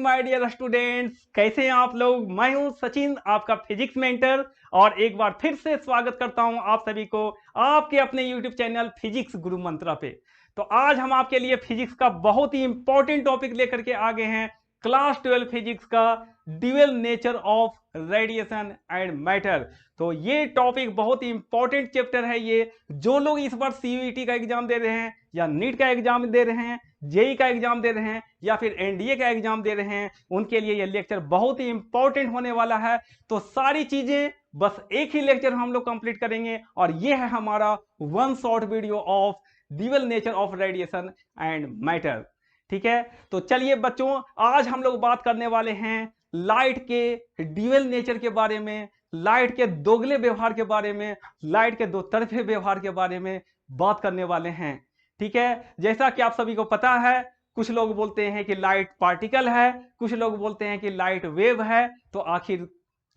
My dear students, कैसे हैं आप लोग। मैं हूं सचिन, आपका फिजिक्स मेंटर, और एक बार फिर से स्वागत करता हूं आप सभी को आपके अपने यूट्यूब चैनल फिजिक्स गुरु मंत्रा पे। तो आज हम आपके लिए फिजिक्स का बहुत ही इंपॉर्टेंट टॉपिक लेकर के आ गए हैं, क्लास 12 फिजिक्स का dual nature of radiation and matter. तो ये टॉपिक बहुत ही इंपॉर्टेंट चैप्टर है। ये जो लोग इस बार सीयूईटी का एग्जाम दे रहे हैं या नीट का एग्जाम दे रहे हैं, जेई का एग्जाम दे रहे हैं या फिर एनडीए का एग्जाम दे रहे हैं, उनके लिए यह लेक्चर बहुत ही इंपॉर्टेंट होने वाला है। तो सारी चीजें बस एक ही लेक्चर हम लोग कंप्लीट करेंगे, और ये है हमारा one short video of dual nature of radiation and matter. ठीक है, तो चलिए बच्चों, आज हम लोग बात करने वाले हैं लाइट के ड्यूअल नेचर के बारे में, लाइट के दोगले व्यवहार के बारे में, लाइट के दो तरफे व्यवहार के बारे में बात करने वाले हैं। ठीक है, जैसा कि आप सभी को पता है, कुछ लोग बोलते हैं कि लाइट पार्टिकल है, कुछ लोग बोलते हैं कि लाइट वेव है। तो आखिर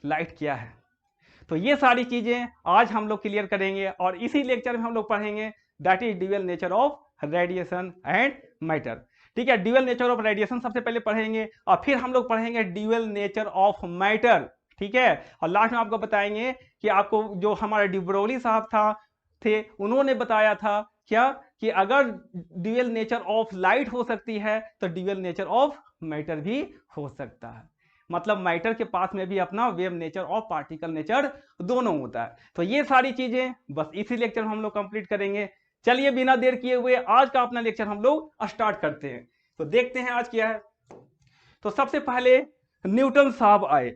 लाइट क्या है? तो ये सारी चीजें आज हम लोग क्लियर करेंगे, और इसी लेक्चर में हम लोग पढ़ेंगे that is dual nature of radiation and matter. ठीक है, ड्यूअल नेचर ऑफ रेडिएशन सबसे पहले पढ़ेंगे, और फिर हम लोग पढ़ेंगे ड्यूअल नेचर ऑफ मैटर। ठीक है, और लास्ट में आपको बताएंगे कि आपको जो हमारे डिब्रोली साहब थे उन्होंने बताया था क्या, कि अगर ड्यूअल नेचर ऑफ लाइट हो सकती है तो ड्यूअल नेचर ऑफ मैटर भी हो सकता है। मतलब मैटर के पास में भी अपना वेव नेचर और पार्टिकल नेचर दोनों होता है। तो ये सारी चीजें बस इसी लेक्चर में हम लोग कंप्लीट करेंगे। चलिए बिना देर किए हुए आज का अपना लेक्चर हम लोग स्टार्ट करते हैं। तो देखते हैं आज क्या है। तो सबसे पहले न्यूटन साहब आए।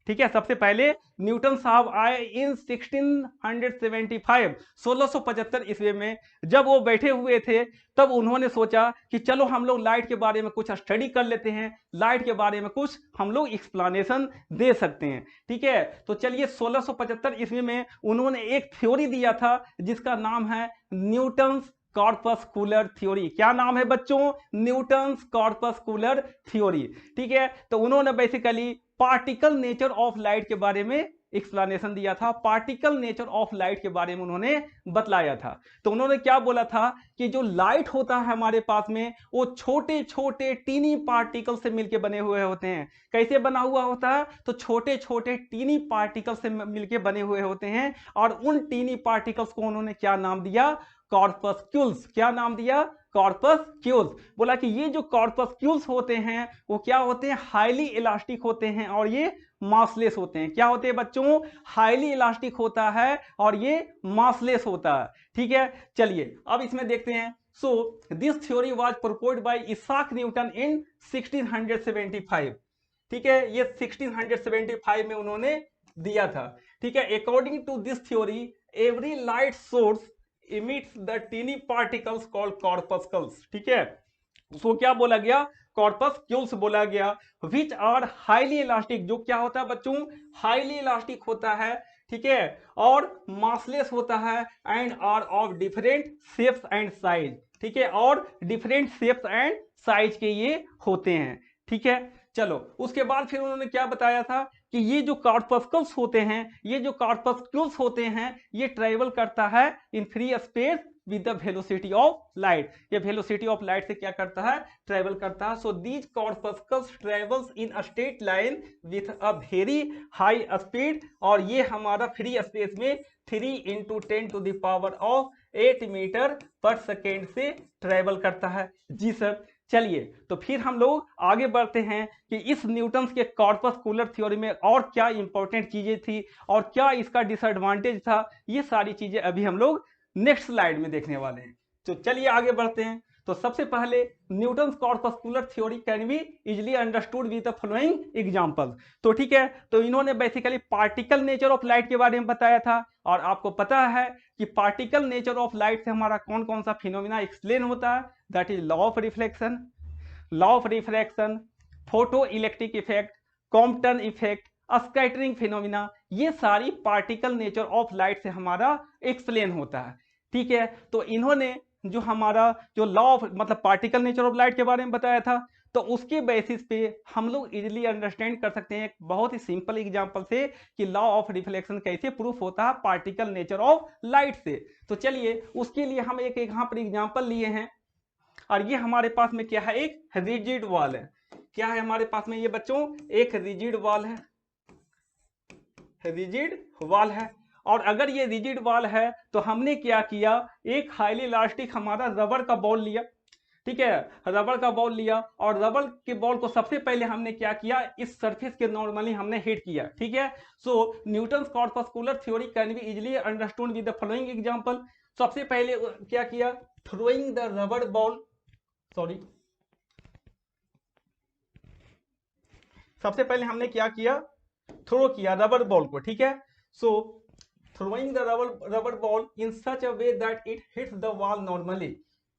ठीक है, सबसे पहले न्यूटन साहब आए इन 1675 1675 ईस्वी में। जब वो बैठे हुए थे तब उन्होंने सोचा कि चलो हम लोग लाइट के बारे में कुछ स्टडी कर लेते हैं, लाइट के बारे में कुछ हम लोग एक्सप्लेनेशन दे सकते हैं। ठीक है, तो चलिए 1675 ईस्वी में उन्होंने एक थ्योरी दिया था जिसका नाम है न्यूटन्स कॉर्पस्कुलर थ्योरी। क्या नाम है बच्चों? Newton's corpuscular theory. ठीक है, तो उन्होंने basically particle nature of light के बारे में एक्सप्लेनेशन दिया था, पार्टिकल नेचर ऑफ लाइट के बारे में उन्होंने बतलाया था। तो उन्होंने क्या बोला था कि जो लाइट होता है हमारे पास में, वो छोटे छोटे टीनी पार्टिकल से मिलके बने हुए होते हैं। कैसे बना हुआ होता है? तो छोटे छोटे टीनी पार्टिकल से मिलके बने हुए होते हैं, और उन टीनी पार्टिकल्स को उन्होंने क्या नाम दिया? कॉर्पस्क्यूल्स। क्या नाम दिया? कॉर्पस्क्यूल्स। बोला कि ये जो कॉर्पस्क्यूल्स होते हैं वो क्या होते हैं? हाईली इलास्टिक होते हैं, और ये मासलेस होते हैं। क्या होते हैं बच्चों? हाईली इलास्टिक होता है और ये मासलेस होता है। ठीक है, चलिए अब इसमें देखते हैं। So this theory was proposed by Isaac Newton in 1675। ठीक है, ये 1675 में उन्होंने दिया था। ठीक है, according to this theory every light source emits the teeny particles called corpuscles। ठीक है, उसको क्या बोला गया? कॉर्पस्क्यूल्स बोला गया, विच आर हाईली इलास्टिक। जो क्या होता है बच्चों? हाईली इलास्टिक होता है। ठीक है, और मासलेस होता है, and are of different shapes and size. ठीक है, और डिफरेंट शेप्स एंड साइज के ये होते हैं। ठीक है, चलो उसके बाद फिर उन्होंने क्या बताया था कि ये जो कॉर्पस्कल्स होते हैं, ये जो कॉर्पस्क्यूल्स होते हैं, ये ट्रेवल करता है in free space with the velocity of light. ये वेलोसिटी ऑफ लाइट से क्या करता है? ट्रेवल करता है। So these corpuscles travels in a straight line with a very high speed, और ये हमारा फ्री स्पेस में 3 × 10⁻⁸ मीटर पर सेकेंड से ट्रेवल करता है। जी सर। चलिए तो फिर हम लोग आगे बढ़ते हैं कि इस न्यूटन्स के कॉर्पस्कुलर थ्योरी में और क्या इंपॉर्टेंट चीजें थी और क्या इसका डिसएडवांटेज था। ये सारी चीजें अभी हम लोग नेक्स्ट स्लाइड में देखने वाले हैं। तो चलिए आगे बढ़ते हैं। तो सबसे पहले Newton's corpuscular theory can be easily understood with the following example. तो ठीक है, तो इन्होंने basically particle nature of light के बारे में बताया था, और आपको पता है कि पार्टिकल नेचर ऑफ लाइट से हमारा कौन कौन सा फिनोमिना एक्सप्लेन होता है? That is law of reflection, law of refraction, photo electric effect, Compton effect, scattering phenomena. ये सारी पार्टिकल नेचर ऑफ लाइट से हमारा एक्सप्लेन होता है। ठीक है, तो इन्होंने जो हमारा जो लॉ ऑफ मतलब पार्टिकल नेचर ऑफ लाइट के बारे में बताया था, तो उसके बेसिस पे हम लोग इजिली अंडरस्टैंड कर सकते हैं एक बहुत ही सिंपल एग्जांपल से कि लॉ ऑफ रिफ्लेक्शन कैसे प्रूफ होता है पार्टिकल नेचर ऑफ लाइट से। तो चलिए उसके लिए हम एक यहाँ पर एग्जांपल लिए हैं, और ये हमारे पास में क्या है? एक रिजिड वॉल है। क्या है हमारे पास में ये बच्चों, एक रिजिड वॉल है, रिजिड वॉल है। और अगर ये रिजिड वॉल है तो हमने क्या किया, एक हाईली इलास्टिक हमारा रबर का बॉल लिया, ठीक है, रबर का बॉल लिया, और रबर के बॉल को सबसे पहले हमने क्या किया, इस सरफेस के नॉर्मली हमने हिट किया, ठीक है। So Newton's corpuscular theory can be easily understood with the following example. सबसे पहले क्या किया, throwing the rubber ball, sorry, सबसे पहले हमने क्या किया, थ्रो किया रबर बॉल को, ठीक है। सो throwing the rubber ball in such a way that it hits the wall normally,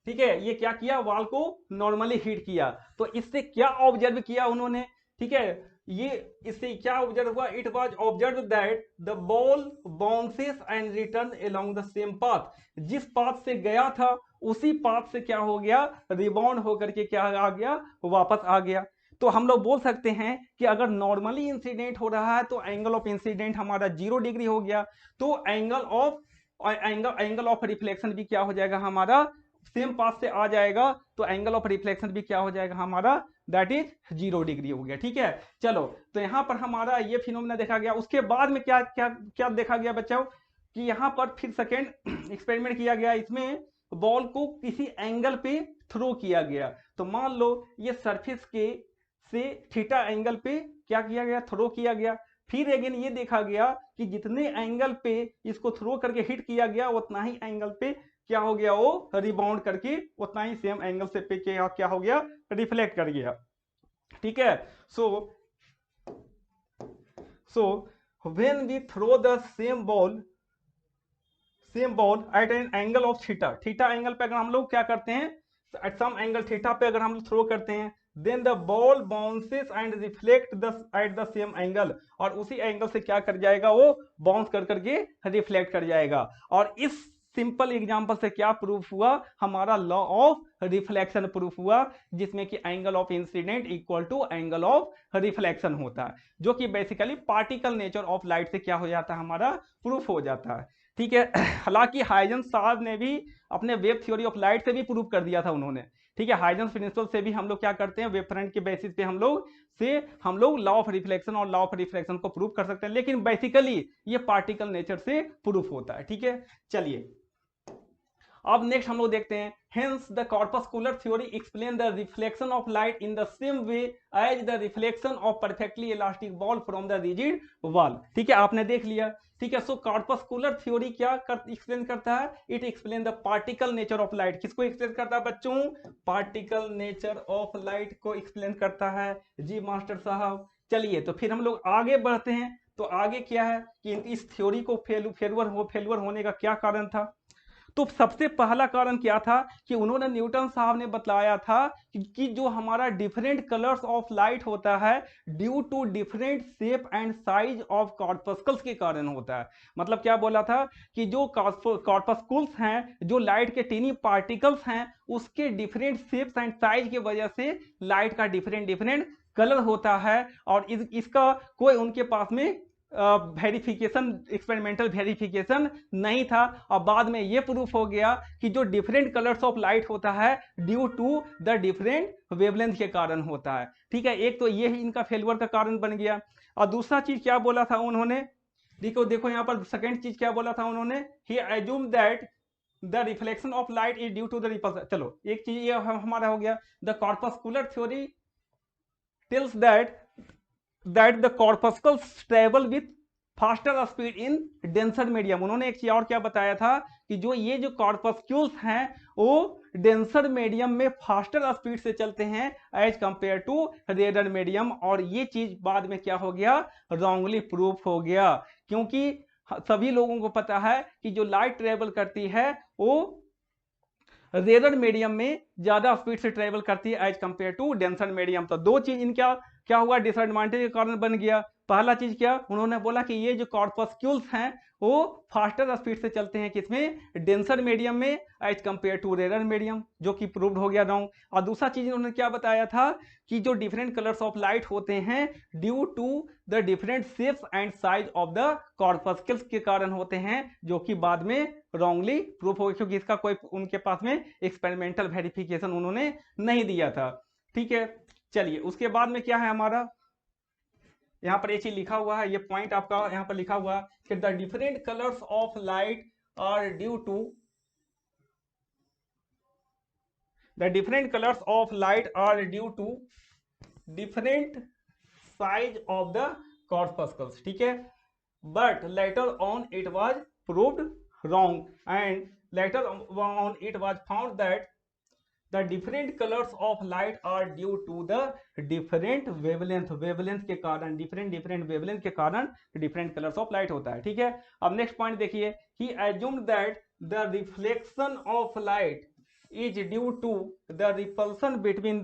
ठीक है, ये क्या किया, वॉल को नॉर्मली हिट किया। तो इससे क्या ऑब्जर्व किया उन्होंने, ठीक है, ये इससे क्या ऑब्जर्व हुआ, it was observe that the ball bounces and return along the same path, जिस पाथ से गया था उसी पाथ से क्या हो गया, रिबाउंड होकर के क्या आ गया, वापस आ गया। तो हम लोग बोल सकते हैं कि अगर नॉर्मली इंसिडेंट हो रहा है तो एंगल ऑफ इंसिडेंट हमारा 0 डिग्री हो गया, तो एंगल ऑफ रिफ्लेक्शन भी क्या हो जाएगा हमारा, सेम पाथ से आ जाएगा, तो एंगल ऑफ रिफ्लेक्शन भी क्या हो जाएगा हमारा, दैट इज 0 डिग्री हो गया, ठीक है। चलो, तो यहां पर हमारा ये फिनोमेना देखा गया। उसके बाद में क्या क्या क्या देखा गया बच्चों, कि यहां पर फिर सेकेंड एक्सपेरिमेंट किया गया, इसमें बॉल को किसी एंगल पे थ्रो किया गया। तो मान लो ये सरफेस के से थीटा एंगल पे क्या किया गया, थ्रो किया गया। फिर अगेन ये देखा गया कि जितने एंगल पे इसको थ्रो करके हिट किया गया उतना ही एंगल पे क्या हो गया, वो रिबाउंड करके उतना ही सेम एंगल से पे क्या हो गया, रिफ्लेक्ट कर गया, ठीक है। So when we throw the same ball at an angle of theta, theta angle पे अगर हम लोग क्या करते हैं, एट सम एंगल थीटा पे अगर हम थ्रो करते हैं, then the ball bounces and reflect the at the same angle, और उसी एंगल से क्या कर जाएगा, वो बाउंस कर करके रिफ्लेक्ट कर जाएगा। और इस सिंपल एग्जांपल से क्या प्रूफ हुआ, हमारा लॉ ऑफ रिफ्लेक्शन प्रूफ हुआ, जिसमें कि angle of incident equal to angle of reflection होता है, जो कि basically particle nature of light से क्या हो जाता है, हमारा प्रूफ हो जाता है, ठीक है। हालांकि हाइजेंस साहब ने भी अपने वेव थ्योरी ऑफ लाइट से भी प्रूव कर दिया था उन्होंने, ठीक है। हाइजेंस प्रिंसिपल से भी हम लोग क्या करते हैं, वेव फ्रंट के बेसिस पे हम लोग लॉ ऑफ रिफ्लेक्शन और लॉ ऑफ रिफ्लेक्शन को प्रूव कर सकते हैं, लेकिन बेसिकली ये पार्टिकल नेचर से प्रूफ होता है, ठीक है। चलिए, अब नेक्स्ट हम लोग देखते हैं, hence the corpuscular theory explain the reflection of light in the same way as the reflection of perfectly elastic ball from the rigid wall, ठीक है, आपने देख लिया, ठीक है। सो कॉर्पस्कुलर थ्योरी क्या एक्सप्लेन करता है, it explain the particle nature of light. किसको एक्सप्लेन करता है बच्चों, पार्टिकल नेचर ऑफ लाइट को एक्सप्लेन करता है, जी मास्टर साहब। चलिए, तो फिर हम लोग आगे बढ़ते हैं। तो आगे क्या है कि इस थ्योरी को फेलुअर होने का क्या कारण था। तो सबसे पहला कारण क्या था कि उन्होंने, न्यूटन साहब ने बतलाया था कि जो हमारा डिफरेंट कलर्स ऑफ लाइट होता है due to different shape and size of corpuscles के कारण होता है। मतलब क्या बोला था कि जो कॉर्पस्कुल्स हैं, जो लाइट के टीनी पार्टिकल्स हैं, उसके डिफरेंट शेप्स एंड साइज की वजह से लाइट का डिफरेंट कलर होता है। और इसका कोई उनके पास में वेरिफिकेशन, एक्सपेरिमेंटल वेरिफिकेशन नहीं था। और बाद में ये प्रूफ हो गया कि जो डिफरेंट कलर्स ऑफ लाइट होता है due to the different wavelength के कारण होता है, ठीक है। एक तो ये ही इनका फेलियर का कारण बन गया। और दूसरा चीज क्या बोला था उन्होंने, देखो यहाँ पर सेकेंड चीज क्या बोला था उन्होंने, he assume that the reflection of light is due to the repulsion. चलो, एक चीज ये हमारा हो गया, the corpuscular theory tells that the corpuscles travel with faster speed in denser medium. उन्होंने एक चीज और क्या बताया था कि जो कॉर्पस्क्यूल्स हैं वो डेंसर मीडियम में फास्टर स्पीड से चलते हैं एज कंपेयर टू रेडर मीडियम। और ये चीज बाद में क्या हो गया, रॉन्गली प्रूफ हो गया, क्योंकि सभी लोगों को पता है कि जो लाइट ट्रेवल करती है वो रेडर मीडियम में ज्यादा स्पीड से ट्रेवल करती है as compare to denser medium. तो दो चीज इनका क्या हुआ, डिसएडवांटेज के कारण बन गया। पहला चीज क्या, उन्होंने बोला कि ये जो कॉर्पस्क्यूल्स हैं वो फास्टर स्पीड से चलते हैं किसमें, डेंसर मीडियम में एज कंपेयर टू रेडर मीडियम, जो कि प्रूव्ड हो गया रॉन्ग। और दूसरा चीज उन्होंने क्या बताया था कि जो डिफरेंट कलर्स ऑफ लाइट होते हैं due to the different shapes and size of the corpuscles के कारण होते हैं, जो कि बाद में रॉन्गली प्रूफ हो गया, क्योंकि इसका कोई उनके पास में एक्सपेरिमेंटल वेरिफिकेशन उन्होंने नहीं दिया था, ठीक है। चलिए उसके बाद में क्या है हमारा, यहाँ पर ये चीज लिखा हुआ है, ये पॉइंट आपका यहाँ पर लिखा हुआ है कि the different colours of light are due to the different colors of light are due to different size of the corpuscles, ठीक है, but later on it was proved wrong and later on it was found that the different colors of light are due to the different wavelength के कारण different wavelength के कारण different colors of light होता है, ठीक है। अब next point देखिए, he assumed that the reflection of light is due to the repulsion between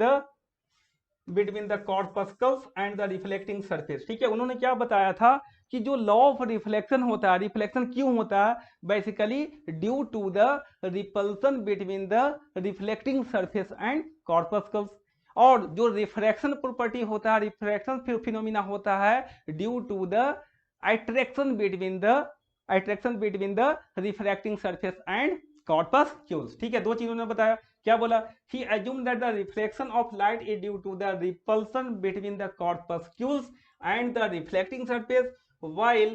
the corpuscles and the reflecting surface, ठीक है। उन्होंने क्या बताया था कि जो लॉ ऑफ रिफ्लेक्शन होता है, रिफ्लेक्शन क्यों होता है, basically due to the repulsion between the reflecting surface and corpuscles, और जो रिफ्रैक्शन प्रॉपर्टी होता है, रिफ्रैक्शन फिनोमिना होता है due to the attraction between the refracting surface and corpuscles, ठीक है। दो चीजों ने बताया, क्या बोला, he assumed that the reflection of light is due to the repulsion between the corpuscles and the reflecting surface, while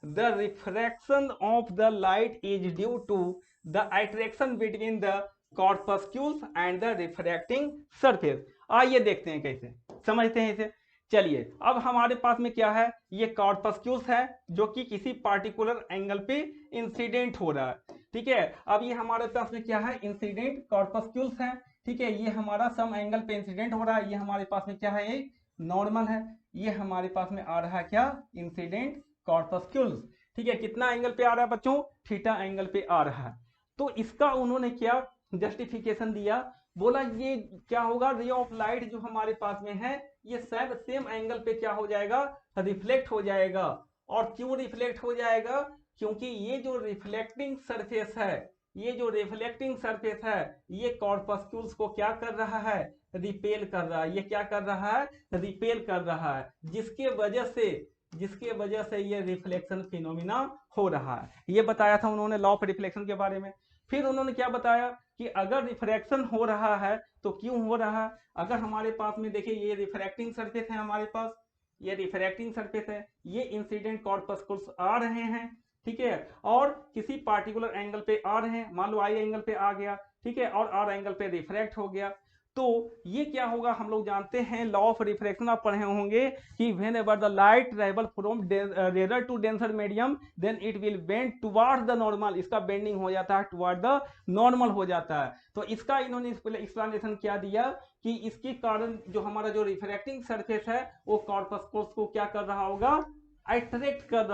the refraction of the light is due to the attraction between the corpuscles and the refracting surface। आइए देखते हैं कैसे समझते हैं इसे। चलिए अब हमारे पास में क्या है, ये कॉर्पस्क्यूल्स है जो कि किसी पार्टिकुलर एंगल पे इंसिडेंट हो रहा है, ठीक है। अब ये हमारे पास में क्या है, इंसिडेंट कॉर्पस्क्यूल्स है, ठीक है। ये हमारा सम एंगल पे इंसिडेंट हो रहा है, ये हमारे पास में क्या है, एक नॉर्मल है, ये हमारे पास में आ रहा है क्या, इंसिडेंट कॉर्पस्क्यूल्स, ठीक है। कितना एंगल पे आ रहा है बच्चों, थीटा एंगल पे आ रहा है। तो इसका उन्होंने क्या जस्टिफिकेशन दिया, बोला ये क्या होगा, रे ऑफ लाइट जो हमारे पास में है ये सब सेम एंगल पे क्या हो जाएगा, रिफ्लेक्ट हो जाएगा। और क्यों रिफ्लेक्ट हो जाएगा, क्योंकि ये जो रिफ्लेक्टिंग सरफेस है, ये जो रिफ्लेक्टिंग सरफेस है, ये कॉर्पस्क्यूल्स को क्या कर रहा है, रिपेल कर रहा है। ये क्या कर रहा है, रिपेल कर रहा है, जिसके वजह से ये रिफ्लेक्शन फिनोमिना हो रहा है। ये बताया था उन्होंने लॉ ऑफ रिफ्लेक्शन के बारे में। फिर उन्होंने क्या बताया कि अगर रिफ्रैक्शन हो रहा है तो क्यों हो रहा है, अगर हमारे पास में देखिए ये रिफ्रैक्टिंग सरफेस है, हमारे पास ये रिफ्रैक्टिंग सरफेस है, ये इंसिडेंट कॉर्पस्कुल्स आ रहे हैं, ठीक है, और किसी पार्टिकुलर एंगल पे आ रहे हैं, मान लो आई एंगल पे आ गया, ठीक है, और आर एंगल पे रिफ्रैक्ट हो गया, तो ये क्या होगा, हम लोग जानते हैं लॉ ऑफ रिफ्रैक्शन आप पढ़े होंगे कि whenever the light travel from rare to denser medium then it will bend towards the normal, इसका बेंडिंग हो जाता है टुवर्ड द नॉर्मल हो जाता है। तो इसका इन्होंने एक्सप्लेनेशन क्या दिया कि इसके कारण जो हमारा जो रिफ्रैक्टिंग सरफेस है वो कॉर्पस्कुल्स को क्या कर रहा होगा, अट्रैक्ट कर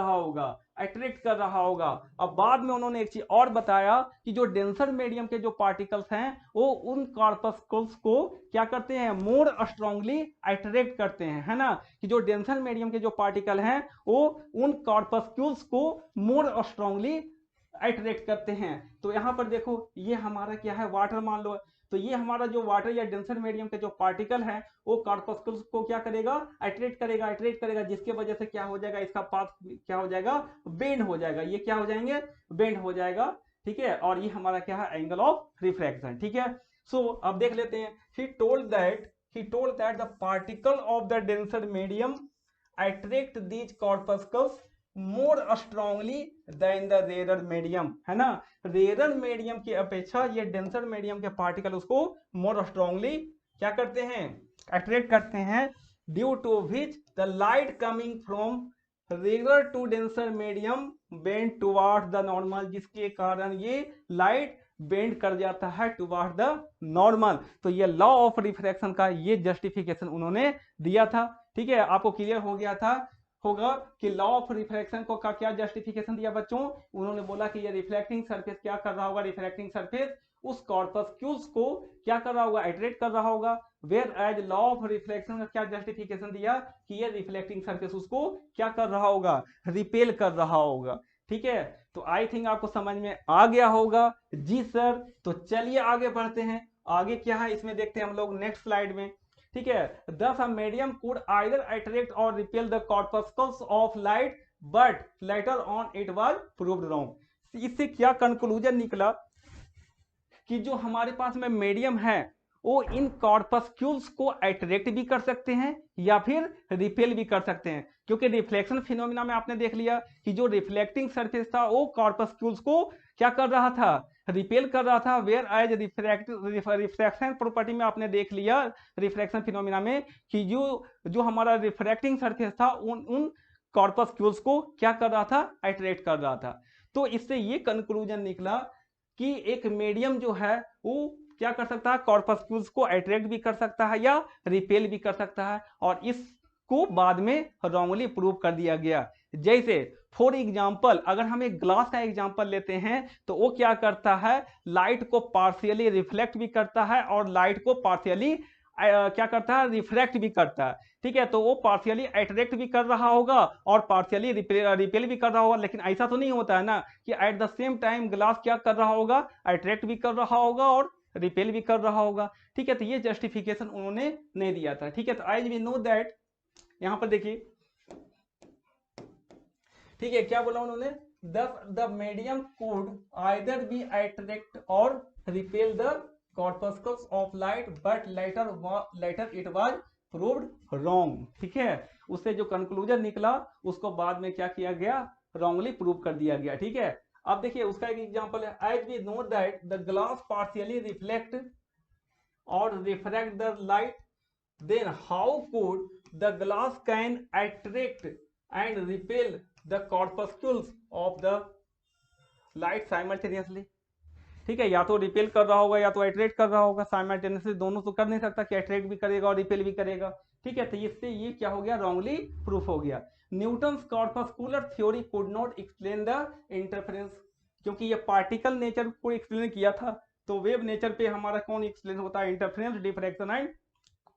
रहा होगा। अब बाद में उन्होंने एक चीज और बताया कि जो डेंसर मीडियम के जो पार्टिकल्स हैं वो उन कॉर्पस्कुल्स को क्या करते हैं, मोर स्ट्रांगली अट्रैक्ट करते हैं, है ना, कि जो डेंसर मीडियम के जो पार्टिकल हैं वो उन कॉर्पस्कुल्स को मोर स्ट्रांगली अट्रैक्ट करते हैं। तो यहाँ पर देखो ये हमारा क्या है, वाटर मान लो, तो ये हमारा जो वाटर या डेंसर मीडियम के जो पार्टिकल है वो कॉर्पस्कुल्स को क्या करेगा, अट्रैक्ट करेगा, जिसके वजह से क्या हो जाएगा, इसका पाथ क्या हो जाएगा, बेंड हो जाएगा, ये क्या हो जाएंगे, बेंड हो जाएगा, ठीक है। और ये हमारा क्या है, एंगल ऑफ रिफ्रैक्शन, ठीक है। सो अब देख लेते हैं, he told that the particle of the denser medium attract these corpuscles more strongly than the rare medium, है ना, रेयर मीडियम की अपेक्षा ये डेंसर मीडियम के पार्टिकल उसको मोर स्ट्रांगली क्या करते हैं, अट्रैक्ट करते हैं, due to which the light coming from rare to denser medium bend towards the normal, जिसके कारण ये लाइट बेंड कर जाता है टुवर्ड्स द नॉर्मल। तो ये लॉ ऑफ रिफ्रैक्शन का ये जस्टिफिकेशन उन्होंने दिया था, ठीक है। आपको क्लियर हो गया था होगा कि लॉ ऑफ रिफ्रैक्शन को का क्या जस्टिफिकेशन दिया बच्चों, उन्होंने बोला कि ये रिफ्लेक्टिंग सरफेस क्या कर रहा होगा, रिफ्लेक्टिंग सरफेस उस कॉर्पस्क्यूल्स को क्या कर रहा होगा, अट्रैक्ट कर रहा होगा। Whereas law of reflection का क्या जस्टिफिकेशन दिया कि ये रिफ्लेक्टिंग सरफेस उसको क्या कर रहा होगा, रिपेल कर रहा होगा, ठीक है। तो आई थिंक आपको समझ में आ गया होगा, जी सर। तो चलिए आगे बढ़ते हैं, आगे क्या है इसमें देखते हैं हम लोग नेक्स्ट स्लाइड में, ठीक है। Thus a medium could either attract or repel the corpuscles of light, but later on it was proved wrong। इससे क्या कंक्लूजन निकला कि जो हमारे पास में मीडियम है वो इन कॉर्पस्क्यूल्स को अट्रैक्ट भी कर सकते हैं या फिर रिपेल भी कर सकते हैं, क्योंकि रिफ्लेक्शन फिनोमिना में आपने देख लिया कि जो रिफ्लेक्टिंग सरफेस था वो कॉर्पस्क्यूल्स को क्या कर रहा था, रिपेल कर रहा था। वेयर एज रिफ्रैक्शन प्रॉपर्टी में आपने देख लिया रिफ्रैक्शन फिनोमिना में कि जो हमारा रिफ्रैक्टिंग सरफेस था उन कॉर्पस्क्यूल्स को क्या कर रहा था, अट्रैक्ट कर रहा था। तो इससे ये कंक्लूजन निकला कि एक मीडियम जो है वो क्या कर सकता है, कॉर्पस्क्यूल्स को अट्रैक्ट भी कर सकता है या रिपेल भी कर सकता है, और इसको बाद में रॉन्गली प्रूव कर दिया गया। जैसे फॉर एग्जाम्पल अगर हम एक ग्लास का एग्जाम्पल लेते हैं तो वो क्या करता है, लाइट को पार्शियली रिफ्लेक्ट भी करता है और लाइट को पार्शियली क्या करता है, रिफ्रैक्ट भी करता है। ठीक है, तो वो पार्शियली अट्रैक्ट भी कर रहा होगा और पार्शियली रिपेल भी कर रहा होगा, लेकिन ऐसा तो नहीं होता है ना कि eight the same time glass क्या कर रहा होगा, अट्रैक्ट भी कर रहा होगा और रिपेल भी कर रहा होगा। ठीक है, तो ये जस्टिफिकेशन उन्होंने नहीं दिया था। ठीक है, तो आज वी नो दैट, यहां पर देखिए, ठीक है, क्या बोला उन्होंने, the medium could either be attract और repel the corpuscles of light, but later it was proved wrong. ठीक है, उससे जो कंक्लूजन निकला उसको बाद में क्या किया गया, रॉन्गली प्रूव कर दिया गया। ठीक है, अब देखिए उसका एक एग्जांपल है, as we know that the glass partially reflect और refract the light, then how could the glass can attract and repel the corpuscles of the light simultaneously? ठीक है, या तो रिपेल कर रहा होगा या तो अट्रैक्ट कर रहा होगा, साइमल्टेनियसली दोनों तो कर नहीं सकता कि अट्रैक्ट भी करेगा और रिपेल भी करेगा। ठीक है, तो इससे ये क्या हो गया, रॉन्गली प्रूफ हो गया। Newton's corpuscular theory could not explain the interference, क्योंकि ये पार्टिकल नेचर को एक्सप्लेन किया था, तो वेव नेचर पे हमारा कौन एक्सप्लेन होता है, इंटरफेरेंस, डिफ्रैक्शन एंड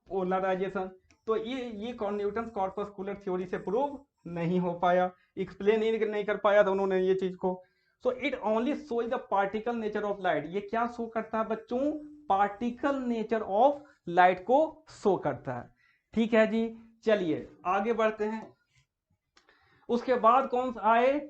पोलराइजेशन। तो ये न्यूटन कॉर्पस्कुलर थ्योरी से प्रूव नहीं हो पाया, एक्सप्लेन ही नहीं कर पाया था उन्होंने ये चीज को। So it only show the particle nature of light, ये क्या शो करता है बच्चों, पार्टिकल नेचर ऑफ लाइट को शो करता है। ठीक है जी, चलिए आगे बढ़ते हैं। उसके बाद कौन सा आए,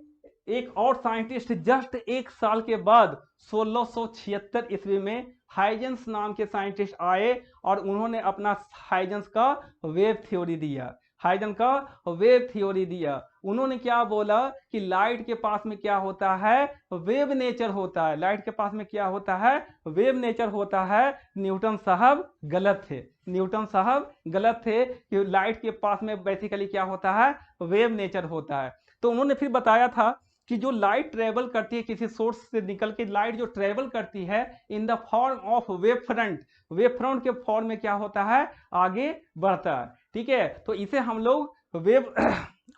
एक और साइंटिस्ट जस्ट एक साल के बाद 1676 ईस्वी में हाइजेंस नाम के साइंटिस्ट आए और उन्होंने अपना हाइजेंस का वेव थ्योरी दिया, हाइजेंस का वेव थ्योरी दिया। उन्होंने क्या बोला कि लाइट के पास में क्या होता है, वेव नेचर होता है, लाइट के पास में क्या होता है, वेव नेचर होता है। न्यूटन साहब गलत थे, न्यूटन साहब गलत थे कि लाइट के पास में बेसिकली क्या होता है, वेव नेचर होता है। तो उन्होंने फिर बताया था कि जो लाइट ट्रेवल करती है किसी सोर्स से निकल के, लाइट जो ट्रेवल करती है in the form of wave front, wave front के फॉर्म में क्या होता है, आगे बढ़ता है। ठीक है, तो इसे हम लोग वेव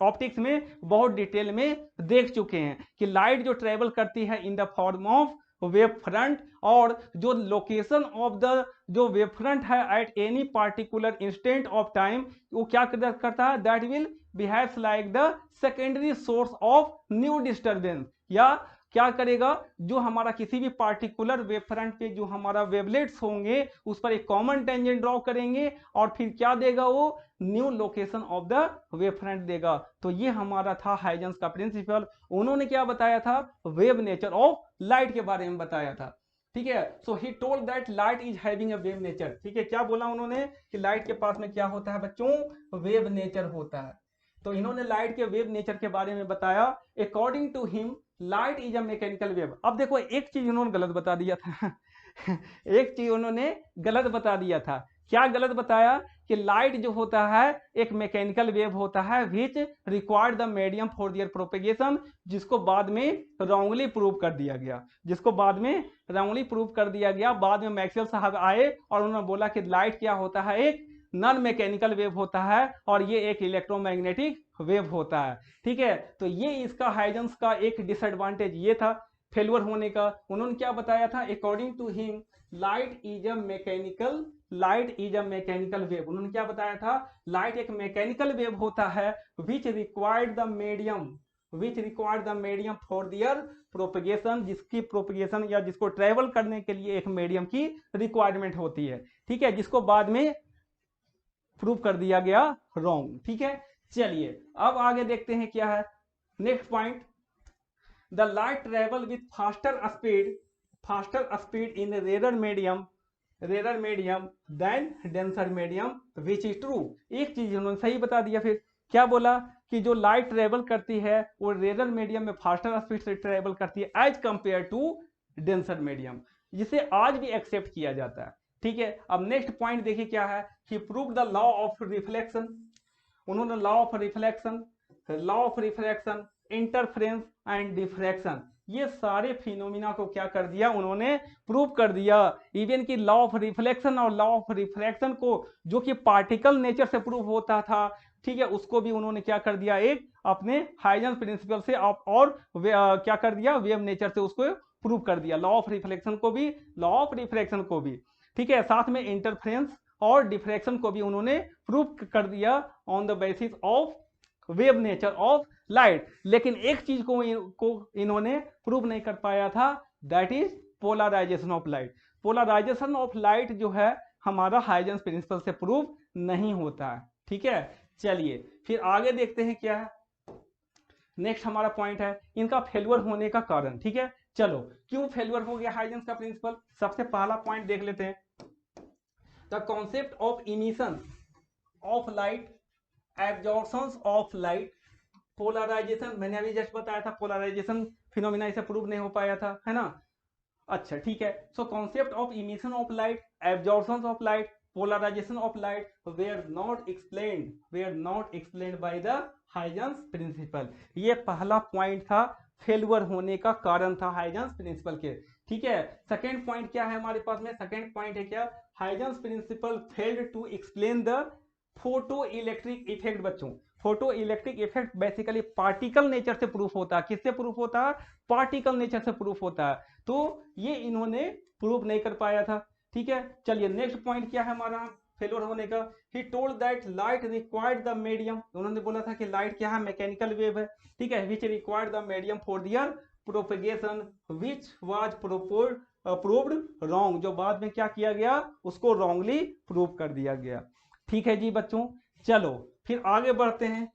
ऑप्टिक्स में बहुत डिटेल में देख चुके हैं कि लाइट जो ट्रेवल करती है in the form of wave front, और जो लोकेशन ऑफ द जो वेव फ्रंट है at any particular instant of time, वो क्या करता है, that will behaves like the secondary source of new disturbance, या क्या करेगा, जो हमारा किसी भी पार्टिकुलर वेव फ्रंट पे जो हमारा वेवलेट्स होंगे उस पर एक कॉमन टेंजेंट ड्रॉ करेंगे और फिर क्या देगा, वो new location of the wave front देगा। तो ये हमारा था हाइजेंस का प्रिंसिपल। उन्होंने क्या बताया था, वेव नेचर ऑफ लाइट के बारे में बताया था। ठीक है, so he told that light is having a wave nature. ठीक है, क्या बोला उन्होंने कि लाइट के पास में क्या होता है बच्चों, वेव नेचर होता है। तो इन्होंने लाइट के वेव नेचर के बारे में बताया। According to him light is a mechanical wave. अब देखो एक चीज उन्होंने गलत बता दिया था एक चीज उन्होंने गलत बता दिया था। क्या गलत बताया कि लाइट जो होता है एक मैकेनिकल वेव होता है which required the medium for their propagation, जिसको बाद में रॉन्गली प्रूव कर दिया गया, जिसको बाद में रॉन्गली प्रूव कर दिया गया। बाद में मैक्सवेल साहब आए और उन्होंने बोला कि लाइट क्या होता है, एक नॉन मैकेनिकल वेव होता है और ये एक इलेक्ट्रोमैग्नेटिक वेव होता है। ठीक है, तो ये इसका हाइजेंस का एक डिसएडवांटेज ये था फेल्योर होने का। उन्होंने क्या बताया था, according to him light is a mechanical wave. उन्होंने क्या बताया था, लाइट एक मैकेनिकल वेव होता है which required the medium for their propagation, जिसकी प्रोपेगेशन या जिसको ट्रेवल करने के लिए एक मीडियम की रिक्वायरमेंट होती है। ठीक है, जिसको बाद में प्रूव कर दिया गया रॉन्ग। ठीक है, चलिए अब आगे देखते हैं क्या है next point. The light travel with faster speed in rare medium rare medium than denser medium which is true. एक चीज उन्होंने सही बता दिया। फिर क्या बोला कि जो लाइट ट्रेवल करती है वो रेयर मीडियम में फास्टर स्पीड से ट्रेवल करती है as compare to denser medium, जिसे आज भी एक्सेप्ट किया जाता है। ठीक है, अब नेक्स्ट पॉइंट देखिए क्या है, he prove the law of reflection. उन्होंने law of reflection, interference and diffraction, ये सारे फिनोमिना को क्या कर दिया उन्होंने, प्रूव कर दिया। इवन की लॉ ऑफ रिफ्लेक्शन और लॉ ऑफ रिफ्रैक्शन को, जो कि पार्टिकल नेचर से प्रूव होता था, ठीक है, उसको भी उन्होंने क्या कर दिया, एक अपने हाइजेंस प्रिंसिपल से और क्या कर दिया, वेव नेचर से उसको प्रूव कर दिया, लॉ ऑफ रिफ्लेक्शन को भी, लॉ ऑफ रिफ्रैक्शन को भी। ठीक है, साथ में इंटरफेरेंस और डिफ्रैक्शन को भी उन्होंने प्रूव कर दिया on the basis of wave nature of light. लेकिन एक चीज को इन्होंने प्रूव नहीं कर पाया था, that is polarization of light. Polarization of light जो है हमारा हाइजेंस प्रिंसिपल से प्रूव नहीं होता है। ठीक है, चलिए फिर आगे देखते हैं क्या है। नेक्स्ट हमारा पॉइंट है इनका फेल्यूर होने का कारण। ठीक है, चलो क्यों फेल्यूर हो गया हाइजेंस का प्रिंसिपल, सबसे पहला पॉइंट देख लेते हैं। The concept of emission of light, absorption of light, polarization, मैंने अभी जस्ट बताया था पोलराइजेशन फिनोमिना इसे प्रूव नहीं हो पाया था, है ना। अच्छा ठीक है, so concept of emission of light, absorption of light, polarization of light were not explained by the Huygens principle. ये पहला पॉइंट था, फेल्यूर होने का कारण था हाइजेंस प्रिंसिपल के। ठीक है, सेकेंड पॉइंट क्या है हमारे पास में, सेकेंड पॉइंट है क्या, Huygens principle failed to explain the photo electric effect. बच्चों photo electric effect basically particle nature से प्रूफ होता है, किससे प्रूफ होता है, पार्टिकल नेचर से प्रूफ होता है, तो ये इन्होंने प्रूफ नहीं कर पाया था। ठीक है, चलिए नेक्स्ट पॉइंट क्या है हमारा फेल्योर होने का, ही told that light required the medium. उन्होंने बोला था कि लाइट क्या है, मैकेनिकल वेव है। ठीक है, which required the medium for their propagation which was proved wrong, जो बाद में क्या किया गया, उसको रॉन्गली प्रूव कर दिया गया। ठीक है जी बच्चों, चलो फिर आगे बढ़ते हैं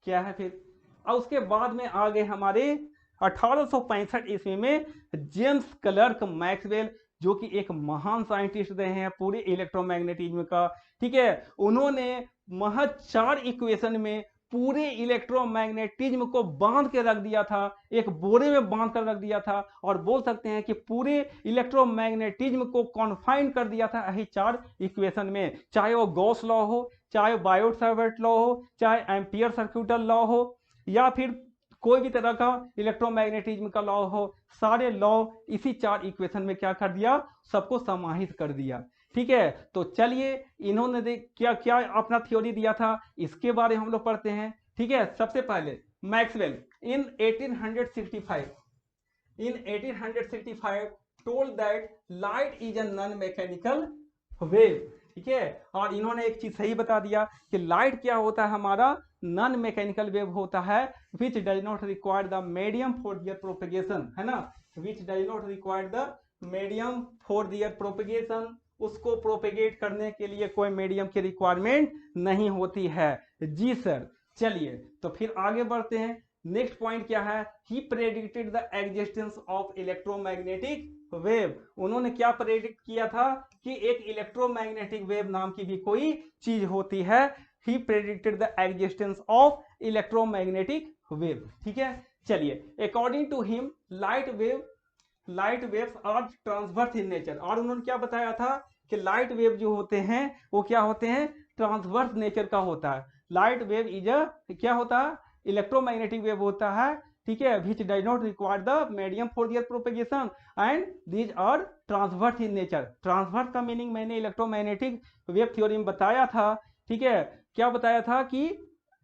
क्या है फिर। और उसके बाद में आ गए हमारे 1865 ईस्वी में जेम्स क्लर्क मैक्सवेल, जो कि एक महान साइंटिस्ट रहे हैं पूरे इलेक्ट्रोमैग्नेटिज्म का। ठीक है, उन्होंने महज 4 इक्वेशन में पूरे इलेक्ट्रोमैग्नेटिज्म को बांध के रख दिया था, एक बोरे में बांध कर रख दिया था, और बोल सकते हैं कि पूरे इलेक्ट्रोमैग्नेटिज्म को कॉन्फाइन कर दिया था यही 4 इक्वेशन में, चाहे वो गॉस लॉ हो, चाहे बायोट सावर्ट लॉ हो, चाहे एम्पियर सर्क्यूटल लॉ हो, या फिर कोई भी तरह का इलेक्ट्रोमैग्नेटिज्म का लॉ हो, सारे लॉ इसी 4 इक्वेशन में क्या कर दिया, सबको समाहित कर दिया। ठीक है, तो चलिए इन्होंने क्या क्या अपना थ्योरी दिया था, इसके बारे में हम लोग पढ़ते हैं। ठीक है, सबसे पहले Maxwell in 1865 told that light is a non mechanical wave. ठीक है, और इन्होंने एक चीज सही बता दिया कि लाइट क्या होता है हमारा, नॉन मैकेनिकल वेव होता है, which does not require the medium for their propagation, है ना, which does not require the medium for their propagation, उसको प्रोपेगेट करने के लिए कोई मीडियम की रिक्वायरमेंट नहीं होती है। जी सर, चलिए तो फिर आगे बढ़ते हैं। नेक्स्ट पॉइंट क्या है, he predicted the existence of electromagnetic wave. उन्होंने क्या प्रेडिक्ट किया था कि एक इलेक्ट्रोमैग्नेटिक वेव नाम की भी कोई चीज होती है। He predicted the existence of electromagnetic wave. ठीक है, चलिए according to him light waves are transverse in nature. और उन्होंने क्या बताया था कि लाइट वेव जो होते हैं वो क्या होते हैं, ट्रांसवर्स नेचर का होता है। लाइट वेव इज क्या होता है, इलेक्ट्रोमैग्नेटिक वेव होता है। ठीक है, which does not require the medium for their propagation and these are transverse in nature. Transverse का मीनिंग मैंने इलेक्ट्रोमैग्नेटिक वेव थ्योरी में बताया था। ठीक है, क्या बताया था कि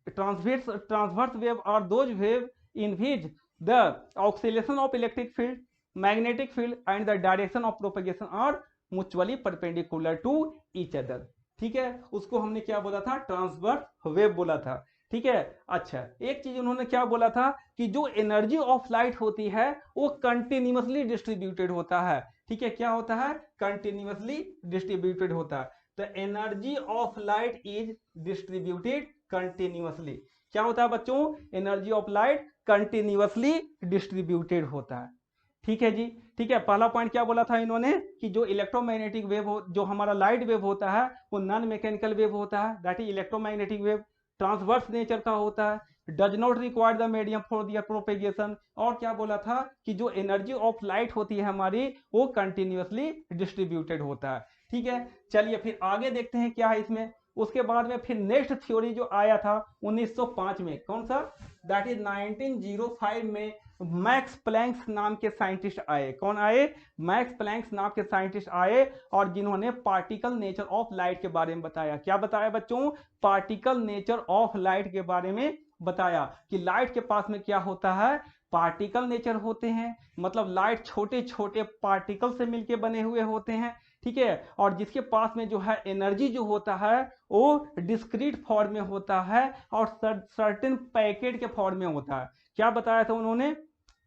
transverse wave are those wave in which the oscillation of electric field, magnetic field and the direction of propagation are mutually perpendicular to each other. ठीक है, उसको हमने क्या बोला था, ट्रांसवर्स वेव बोला था। ठीक है, अच्छा एक चीज उन्होंने क्या बोला था कि जो एनर्जी ऑफ लाइट होती है वो कंटिन्यूअसली डिस्ट्रीब्यूटेड होता है। ठीक है, क्या होता है, कंटिन्यूअसली डिस्ट्रीब्यूटेड होता है। The energy of light is distributed continuously. क्या होता है बच्चों, energy of light continuously distributed होता है। ठीक है जी। ठीक है, पहला पॉइंट क्या बोला था इन्होंने कि जो इलेक्ट्रोमैग्नेटिक वेव हो, जो हमारा लाइट वेव होता है वो नॉन मैकेनिकल वेव होता है, that is electromagnetic wave, transverse nature का होता है, does not require the medium for their propagation. और क्या बोला था कि जो एनर्जी ऑफ लाइट होती है हमारी वो कंटिन्यूअसली डिस्ट्रीब्यूटेड होता है। ठीक है, चलिए फिर आगे देखते हैं क्या है इसमें। उसके बाद में फिर नेक्स्ट थ्योरी जो आया था 1905 में, कौन सा, दैट इज 1905 में मैक्स प्लैंक्स नाम के साइंटिस्ट आए। कौन आए, मैक्स प्लैंक्स नाम के साइंटिस्ट आए, और जिन्होंने पार्टिकल नेचर ऑफ लाइट के बारे में बताया। क्या बताया बच्चों, पार्टिकल नेचर ऑफ लाइट के बारे में बताया कि लाइट के पास में क्या होता है, पार्टिकल नेचर होते हैं, मतलब लाइट छोटे छोटे पार्टिकल से मिलके बने हुए होते हैं। ठीक है, और जिसके पास में जो है एनर्जी जो होता है वो डिस्क्रीट फॉर्म में होता है और सर्टेन पैकेट के फॉर्म में होता है। क्या बताया था उन्होंने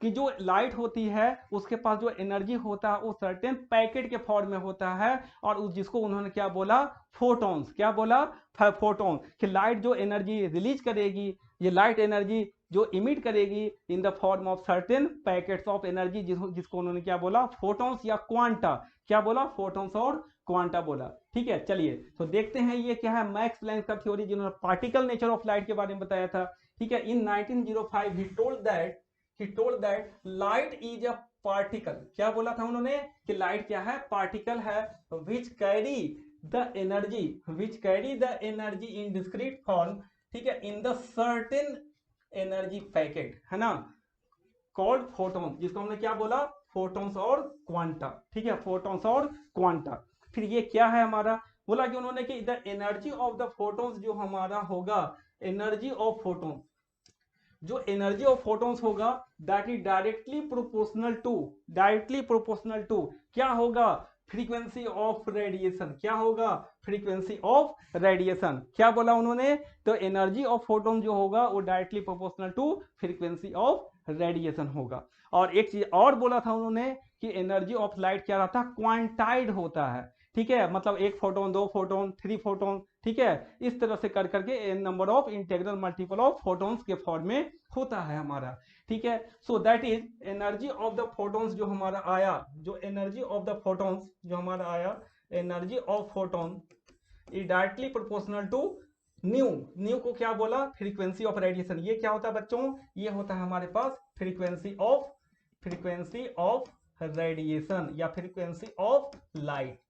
कि जो लाइट होती है उसके पास जो एनर्जी होता है वो सर्टेन पैकेट के फॉर्म में होता है, और जिसको उन्होंने क्या बोला, फोटॉन्स। क्या बोला, फोटॉन, कि लाइट जो एनर्जी रिलीज करेगी, ये लाइट एनर्जी जो इमिट करेगी in the form of certain packets of energy, जिसको उन्होंने क्या बोला, फोटॉन्स या क्वांटा। क्या बोला, फोटॉन्स और क्वांटा बोला। ठीक है, चलिए तो देखते हैं ये क्या है, मैक्स प्लैंक का थ्योरी जिन्होंने पार्टिकल नेचर ऑफ लाइट के बारे में बताया था। ठीक है, इन 1905 he told that light is a particle। क्या बोला था उन्होंने कि लाइट क्या है, पार्टिकल है, which carry the energy in discrete form। ठीक है, in the certain energy packet, है ना, कॉल्ड फोटोन, जिसको हमने क्या बोला, फोटॉन्स और क्वांटा। ठीक है, फोटॉन्स और क्वांटा। फिर ये क्या है हमारा, बोला कि उन्होंने कि the energy of the photons जो हमारा होगा, एनर्जी ऑफ फोटॉन, जो एनर्जी ऑफ फोटॉन्स होगा that is directly proportional to क्या होगा, फ्रीक्वेंसी ऑफ रेडिएशन। क्या होगा, फ्रीक्वेंसी ऑफ रेडिएशन। क्या बोला उन्होंने, तो एनर्जी ऑफ फोटोन जो होगा वो directly proportional to frequency of radiation होगा। और एक चीज और बोला था उन्होंने कि एनर्जी ऑफ लाइट क्या रहता है, क्वांटाइड होता है। ठीक है, मतलब एक फोटोन, दो फोटोन, थ्री फोटोन। ठीक है, इस तरह से कर करके n number of integral multiple of photons के फॉर्म में होता है हमारा। ठीक है, so that is energy of the photons जो हमारा आया, जो एनर्जी ऑफ द फोटोन्स जो हमारा आया, energy of photon is directly proportional to nu को क्या बोला, फ्रीक्वेंसी ऑफ रेडिएशन। ये क्या होता है बच्चों, ये होता है हमारे पास फ्रीक्वेंसी ऑफ रेडिएशन या frequency of light,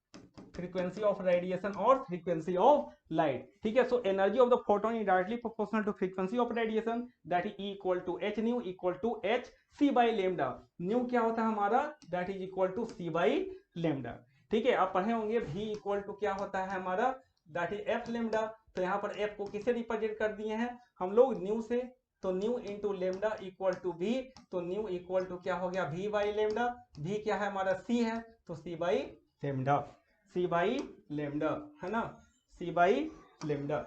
frequency of radiation और फ्रीक्वेंसी ऑफ लाइट। ठीक है, so energy of the photon is directly proportional to frequency of radiation, that is equal to h nu equal to h c by lambda. Nu क्या होता है हमारा, that is equal to c by lambda. ठीक है, आप पढ़े होंगे भी इक्वल टू क्या होता है हमारा, दैट इज एफ लेमडा। तो यहाँ पर एफ को किसे रिप्रेजेंट कर दिए हैं हम लोग, न्यू से, तो nu into lambda equal to v, तो न्यू इक्वल टू क्या हो गया, वी बाई लेमडा। वी क्या है हमारा, सी है, तो c by lambda, c by lambda, है ना, c by lambda,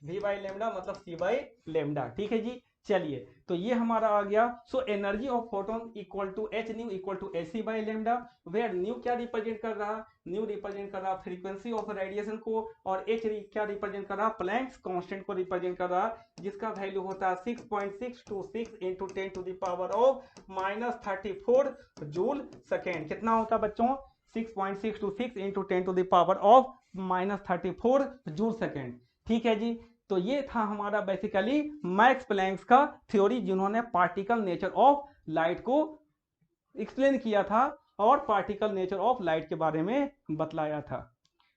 v by lambda मतलब सी बाई लेमडा। ठीक है जी, चलिए तो ये हमारा आ गया। So energy of photon equal to h nu equal to h c by lambda, where nu क्या रिप्रेजेंट कर रहा, न्यू रिप्रेजेंट कर रहा फ्रीक्वेंसी ऑफ रेडिएशन को, और एच क्या रिप्रेजेंट कर रहा, प्लैंक्स कांस्टेंट को रिप्रेजेंट कर रहा, जिसका वैल्यू होता है 6.626 into 10 to the power of -34 joule second. कितना होता है बच्चों, 6.626 into 10 to the power of -34 joule second. ठीक है जी, तो ये था हमारा बेसिकली मैक्स प्लैंक्स का थ्योरी, जिन्होंने पार्टिकल नेचर ऑफ लाइट को एक्सप्लेन किया था और पार्टिकल नेचर ऑफ लाइट के बारे में बतलाया था।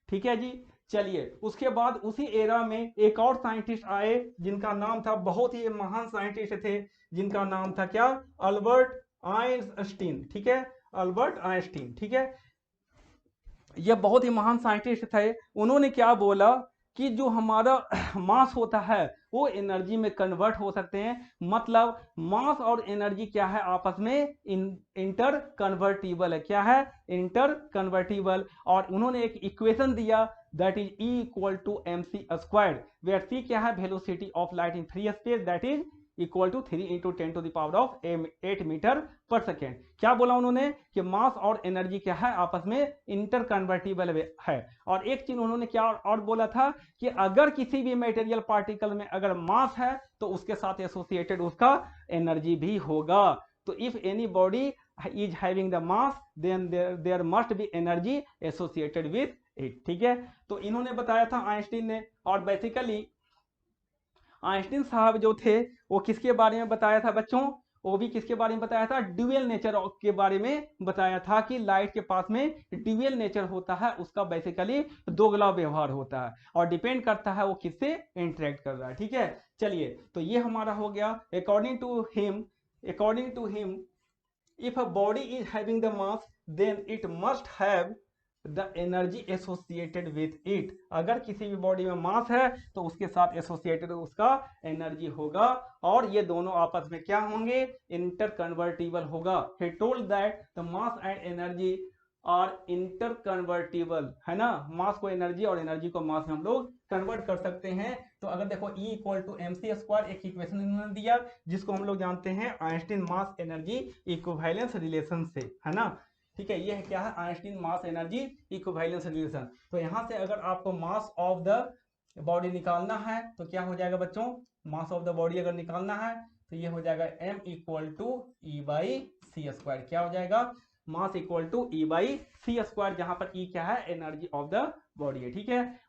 ठीक है जी, चलिए उसके बाद उसी एरा में एक और साइंटिस्ट आए जिनका नाम था, बहुत ही महान साइंटिस्ट थे जिनका नाम था क्या, अल्बर्ट आइंस्टीन। ठीक है, अल्बर्ट आइंस्टीन। ठीक है, ये बहुत ही महान साइंटिस्ट थे। उन्होंने क्या बोला कि जो हमारा मास होता है वो एनर्जी में कन्वर्ट हो सकते हैं, मतलब मास और एनर्जी क्या है, आपस में इंटर कन्वर्टिबल है। क्या है, इंटर कन्वर्टिबल। और उन्होंने एक इक्वेशन दिया that is E equal to m c squared, where c क्या है, velocity of light in free space, that is equal to 3 into 10 to the power of 8 metre per second. क्या बोला उन्होंने कि मास और एनर्जी क्या है, आपस में इंटर कन्वर्टिबल है। और एक चीज उन्होंने क्या और बोला था कि अगर किसी भी मटेरियल पार्टिकल में अगर मास है तो उसके साथ एसोसिएटेड उसका एनर्जी भी होगा। तो if any body is having the mass then there must be energy associated with it. ठीक है, तो इन्होंने बताया था आइंस्टीन ने। और बेसिकली आइंस्टीन साहब जो थे वो किसके बारे में बताया था बच्चों, वो भी किसके बारे में बताया था, ड्यूअल नेचर के बारे में बताया था कि लाइट के पास में ड्यूअल नेचर होता है, उसका बेसिकली दोगला व्यवहार होता है और डिपेंड करता है वो किससे इंटरेक्ट कर रहा है। ठीक है, चलिए तो ये हमारा हो गया। According to him if a body is having the mass then it must have the energy associated with it. अगर किसी भी बॉडी में मास है तो उसके साथ एसोसिएटेड उसका एनर्जी होगा और ये दोनों आपस में क्या होंगे, इंटर कन्वर्टिबल होगा। He told that the mass and energy are interconvertible, है ना, मास को एनर्जी और एनर्जी को मास में हम लोग कन्वर्ट कर सकते हैं। तो अगर देखो E इक्वल टू mc² एक इक्वेशन इन्होंने दिया जिसको हम लोग जानते हैं Einstein mass energy equivalence relation से, है ना। ठीक है, ये है क्या है, Einstein mass energy equivalence relation. तो यहां से अगर आपको मास ऑफ द बॉडी निकालना है तो क्या हो जाएगा बच्चों, मास ऑफ द बॉडी अगर निकालना है तो ये हो जाएगा m इक्वल टू E/c²। क्या हो जाएगा, मास इक्वल टू E/c², जहां पर E क्या है, एनर्जी ऑफ द बॉडी है। ठीक है,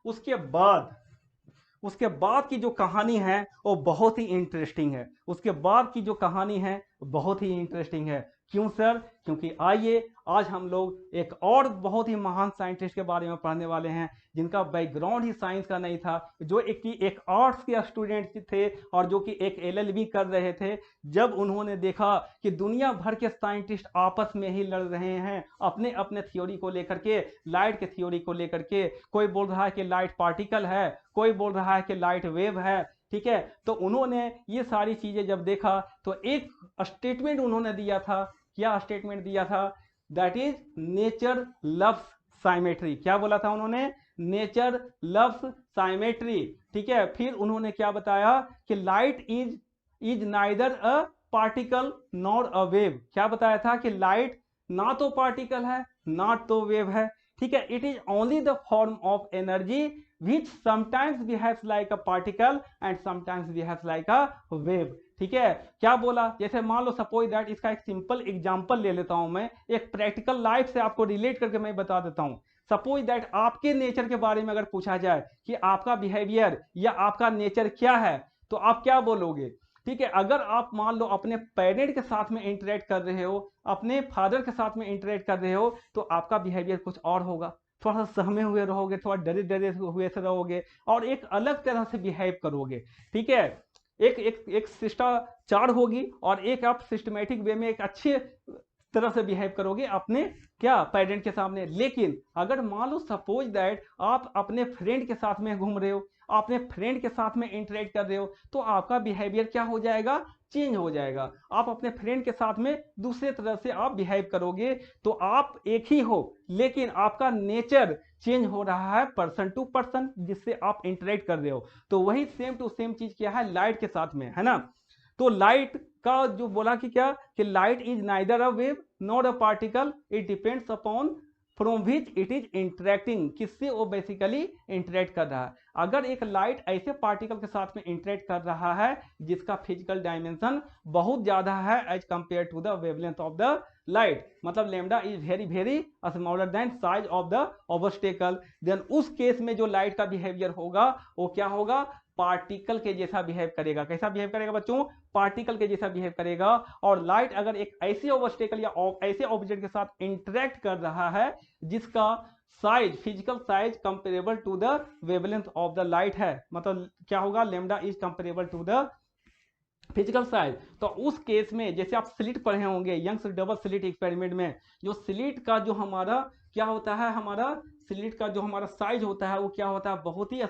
उसके बाद की जो कहानी है वो बहुत ही इंटरेस्टिंग है। उसके बाद की जो कहानी है बहुत ही इंटरेस्टिंग है। क्यों सर, क्योंकि आइए आज हम लोग एक और बहुत ही महान साइंटिस्ट के बारे में पढ़ने वाले हैं जिनका बैकग्राउंड ही साइंस का नहीं था, जो एक आर्ट्स के स्टूडेंट थे और जो कि एक LLB कर रहे थे। जब उन्होंने देखा कि दुनिया भर के साइंटिस्ट आपस में ही लड़ रहे हैं अपने अपने थ्योरी को लेकर के, लाइट के थ्योरी को लेकर के, कोई बोल रहा है कि लाइट पार्टिकल है, कोई बोल रहा है कि लाइट वेव है। ठीक है, तो उन्होंने ये सारी चीजें जब देखा तो एक स्टेटमेंट उन्होंने दिया था। क्या स्टेटमेंट दिया था, that is nature loves symmetry. क्या बोला था उन्होंने, नेचर लव्स साइमेट्री। ठीक है, फिर उन्होंने क्या बताया कि light is neither a particle nor a wave. क्या बताया था कि लाइट ना तो पार्टिकल है ना तो वेव है। ठीक है, it is only the form of energy which sometimes behaves like a particle and sometimes behaves like a wave। ठीक है, क्या बोला, जैसे मान लो सपोज दैट, इसका एक सिंपल एग्जांपल ले लेता हूं मैं, एक प्रैक्टिकल लाइफ से आपको रिलेट करके मैं बता देता हूं। सपोज दैट आपके नेचर के बारे में अगर पूछा जाए कि आपका बिहेवियर या आपका नेचर क्या है तो आप क्या बोलोगे। ठीक है, अगर आप मान लो अपने पेरेंट के साथ में इंटरेक्ट कर रहे हो, अपने फादर के साथ में इंटरेक्ट कर रहे हो तो आपका बिहेवियर कुछ और होगा, थोड़ा सा सहमे हुए रहोगे, थोड़ा डरे डरे हुए से रहोगे और एक अलग तरह से बिहेव करोगे। ठीक है, एक शिष्टाचार होगी और एक आप सिस्टमेटिक वे में एक अच्छे तरह से बिहेव करोगे अपने क्या पेरेंट के सामने। लेकिन अगर मान लो सपोज दैट आप अपने फ्रेंड के साथ में घूम रहे हो, अपने फ्रेंड के साथ में इंटरेक्ट कर रहे हो तो आपका बिहेवियर क्या हो जाएगा, चेंज हो जाएगा। आप अपने फ्रेंड के साथ में दूसरे तरह से आप बिहेव करोगे। तो आप एक ही हो लेकिन आपका नेचर चेंज हो रहा है पर्सन टू पर्सन जिससे आप इंटरेक्ट कर रहे हो। तो वही सेम टू सेम चीज क्या है लाइट के साथ में, है ना। तो लाइट का जो बोला कि क्या, कि light is neither a wave not a particle, it depends upon from which it is interacting, किससे वो बेसिकली इंटरेक्ट कर रहा है। अगर एक लाइट ऐसे पार्टिकल के साथ में इंटरेक्ट कर रहा है जिसका फिजिकल डायमेंशन बहुत ज्यादा है as compare to the wavelength of the light, मतलब lambda is very very smaller than size of the obstacle, then उस केस में जो लाइट का बिहेवियर होगा वो क्या होगा, पार्टिकल के जैसा बिहेव करेगा। कैसा बिहेव करेगा बच्चों, पार्टिकल के जैसा बिहेव करेगा। और लाइट अगर एक ऐसे ऑब्स्टेकल या ऐसे ऑब्जेक्ट के साथ इंटरेक्ट कर रहा है जिसका size, physical size comparable to the wavelength of the light है, मतलब क्या होगा, lambda is comparable to the physical size. तो उस केस में जैसे आप स्लिट पढ़े होंगे यंग्स डबल स्लिट एक्सपेरिमेंट में, जो स्लिट का जो हमारा क्या होता है, हमारा स्लिट का जो हमारा साइज होता है वो क्या होता है, बहुत ही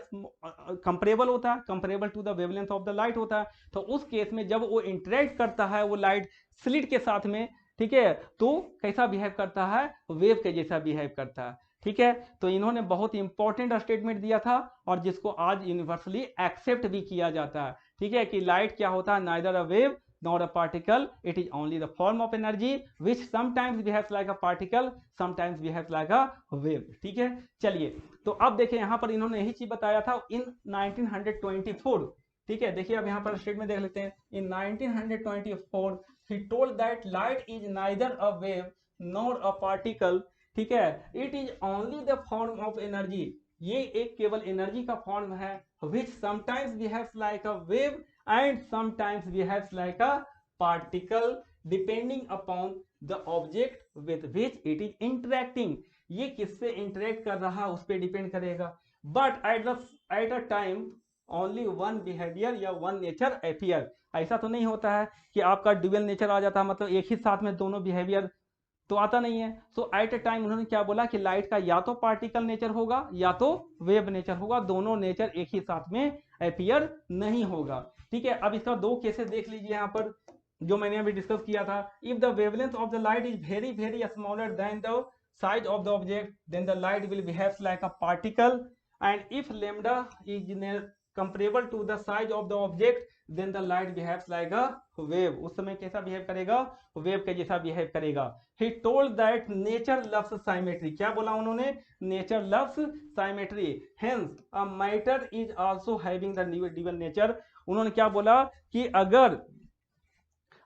कंपेरेबल होता है, comparable to the wavelength of the light होता है। तो उस केस में जब वो इंटरेक्ट करता है वो लाइट स्लिट के साथ में, ठीक है, तो कैसा बिहेव करता है, वेव के जैसा बिहेव करता है। ठीक है, तो इन्होंने बहुत इंपॉर्टेंट स्टेटमेंट दिया था और जिसको आज यूनिवर्सली एक्सेप्ट भी किया जाता है। ठीक है, कि लाइट क्या होता है, neither a wave not a particle, it is only the form of energy which sometimes behaves like a particle, sometimes behaves like a wave. ठीक है, चलिए तो अब देखिए यहाँ पर इन्होंने यही चीज बताया था इन 1924 ठीक है, देखिए अब यहाँ पर स्टेटमेंट देख लेते हैं। इन 1924 he told that light is neither a wave nor a particle, ठीक है, it is only the form of energy, ये एक केवल एनर्जी का फॉर्म है, which sometimes behaves like a wave and sometimes behaves like a particle depending upon the object with which it is interacting, ये किससे interact कर रहा है उस पर डिपेंड करेगा। But at a time only one behaviour या वन नेचर अपियर, ऐसा तो नहीं होता है कि आपका ड्यूअल नेचर आ जाता है, मतलब एक ही साथ में दोनों बिहेवियर तो आता नहीं है। सो एट अ टाइम उन्होंने क्या बोला कि लाइट का या तो पार्टिकल नेचर होगा या तो वेव नेचर होगा, दोनों नेचर एक ही साथ में अपियर नहीं होगा। ठीक है, अब इसका दो केसेस देख लीजिए यहाँ पर जो मैंने अभी डिस्कस किया था। If the wavelength of the light is very very smaller then the size of the object, then the light will behave like a particle, and if lambda is comparable to the size of the object, then the light behaves like a wave, उस समय कैसा behave करेगा, wave के जैसा behave करेगा। he told that nature loves symmetry, क्या बोला उन्होंने, nature loves symmetry, hence a matter is also having the dual nature, उन्होंने क्या बोला कि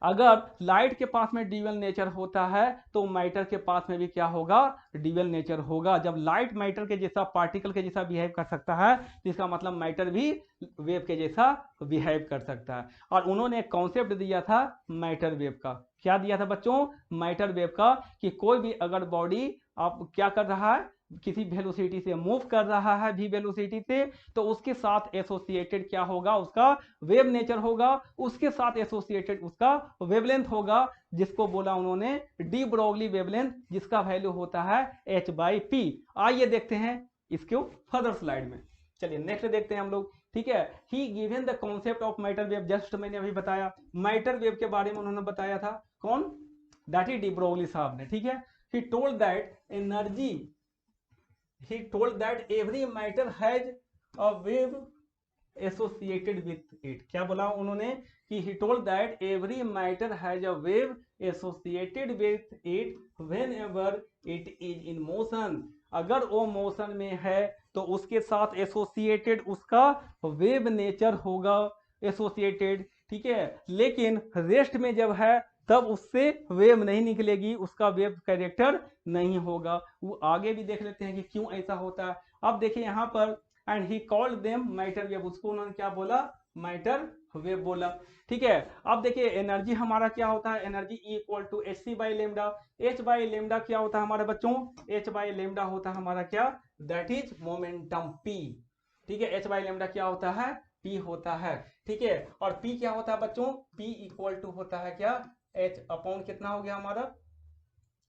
अगर लाइट के पास में ड्यूअल नेचर होता है तो मैटर के पास में भी क्या होगा, ड्यूअल नेचर होगा। जब लाइट मैटर के जैसा पार्टिकल के जैसा बिहेव कर सकता है तो इसका मतलब मैटर भी वेव के जैसा बिहेव कर सकता है। और उन्होंने एक कॉन्सेप्ट दिया था मैटर वेव का, क्या दिया था बच्चों, मैटर वेव का, कि कोई भी अगर बॉडी आप क्या कर रहा है, किसी वेलोसिटी से मूव कर रहा है v वेलोसिटी से, तो उसके साथ एसोसिएटेड क्या होगा, उसका वेव नेचर होगा, उसके साथ एसोसिएटेड उसका वेवलेंथ होगा, जिसको बोला उन्होंने डी ब्रोगली वेवलेंथ, जिसका वैल्यू होता है h/p। आइए देखते हैं इसको फर्दर स्लाइड में। चलिए नेक्स्ट देखते हैं हम लोग। ठीक है, he given the concept of matter wave, just मैंने अभी बताया मैटर वेव के बारे में उन्होंने बताया था, कौन, दैट इज डी ब्रोगली साहब ने। ठीक है, he told that energy, he told that every matter has a wave associated with it, क्या बोला उन्होंने कि he told that every matter has a wave associated with it whenever it is in motion, अगर वो motion में है तो उसके साथ एसोसिएटेड उसका वेव नेचर होगा, एसोसिएटेड। ठीक है, लेकिन रेस्ट में जब है तब उससे वेव नहीं निकलेगी, उसका वेव कैरेक्टर नहीं होगा। वो आगे भी देख लेते हैं कि क्यों ऐसा होता है। अब देखिए यहाँ पर, and he called them matter wave, उसको उन्होंने क्या बोला, मैटर वेव बोला। ठीक है, अब देखिए एनर्जी हमारा क्या होता है, energy equal to hc/λ, h/λ क्या होता है हमारे बच्चों, h/λ होता है हमारा क्या, दैट इज मोमेंटम p। ठीक है, h/λ क्या होता है, p होता है। ठीक है, और p क्या होता है बच्चों, p इक्वल टू होता है क्या, h अपॉन कितना हो गया हमारा,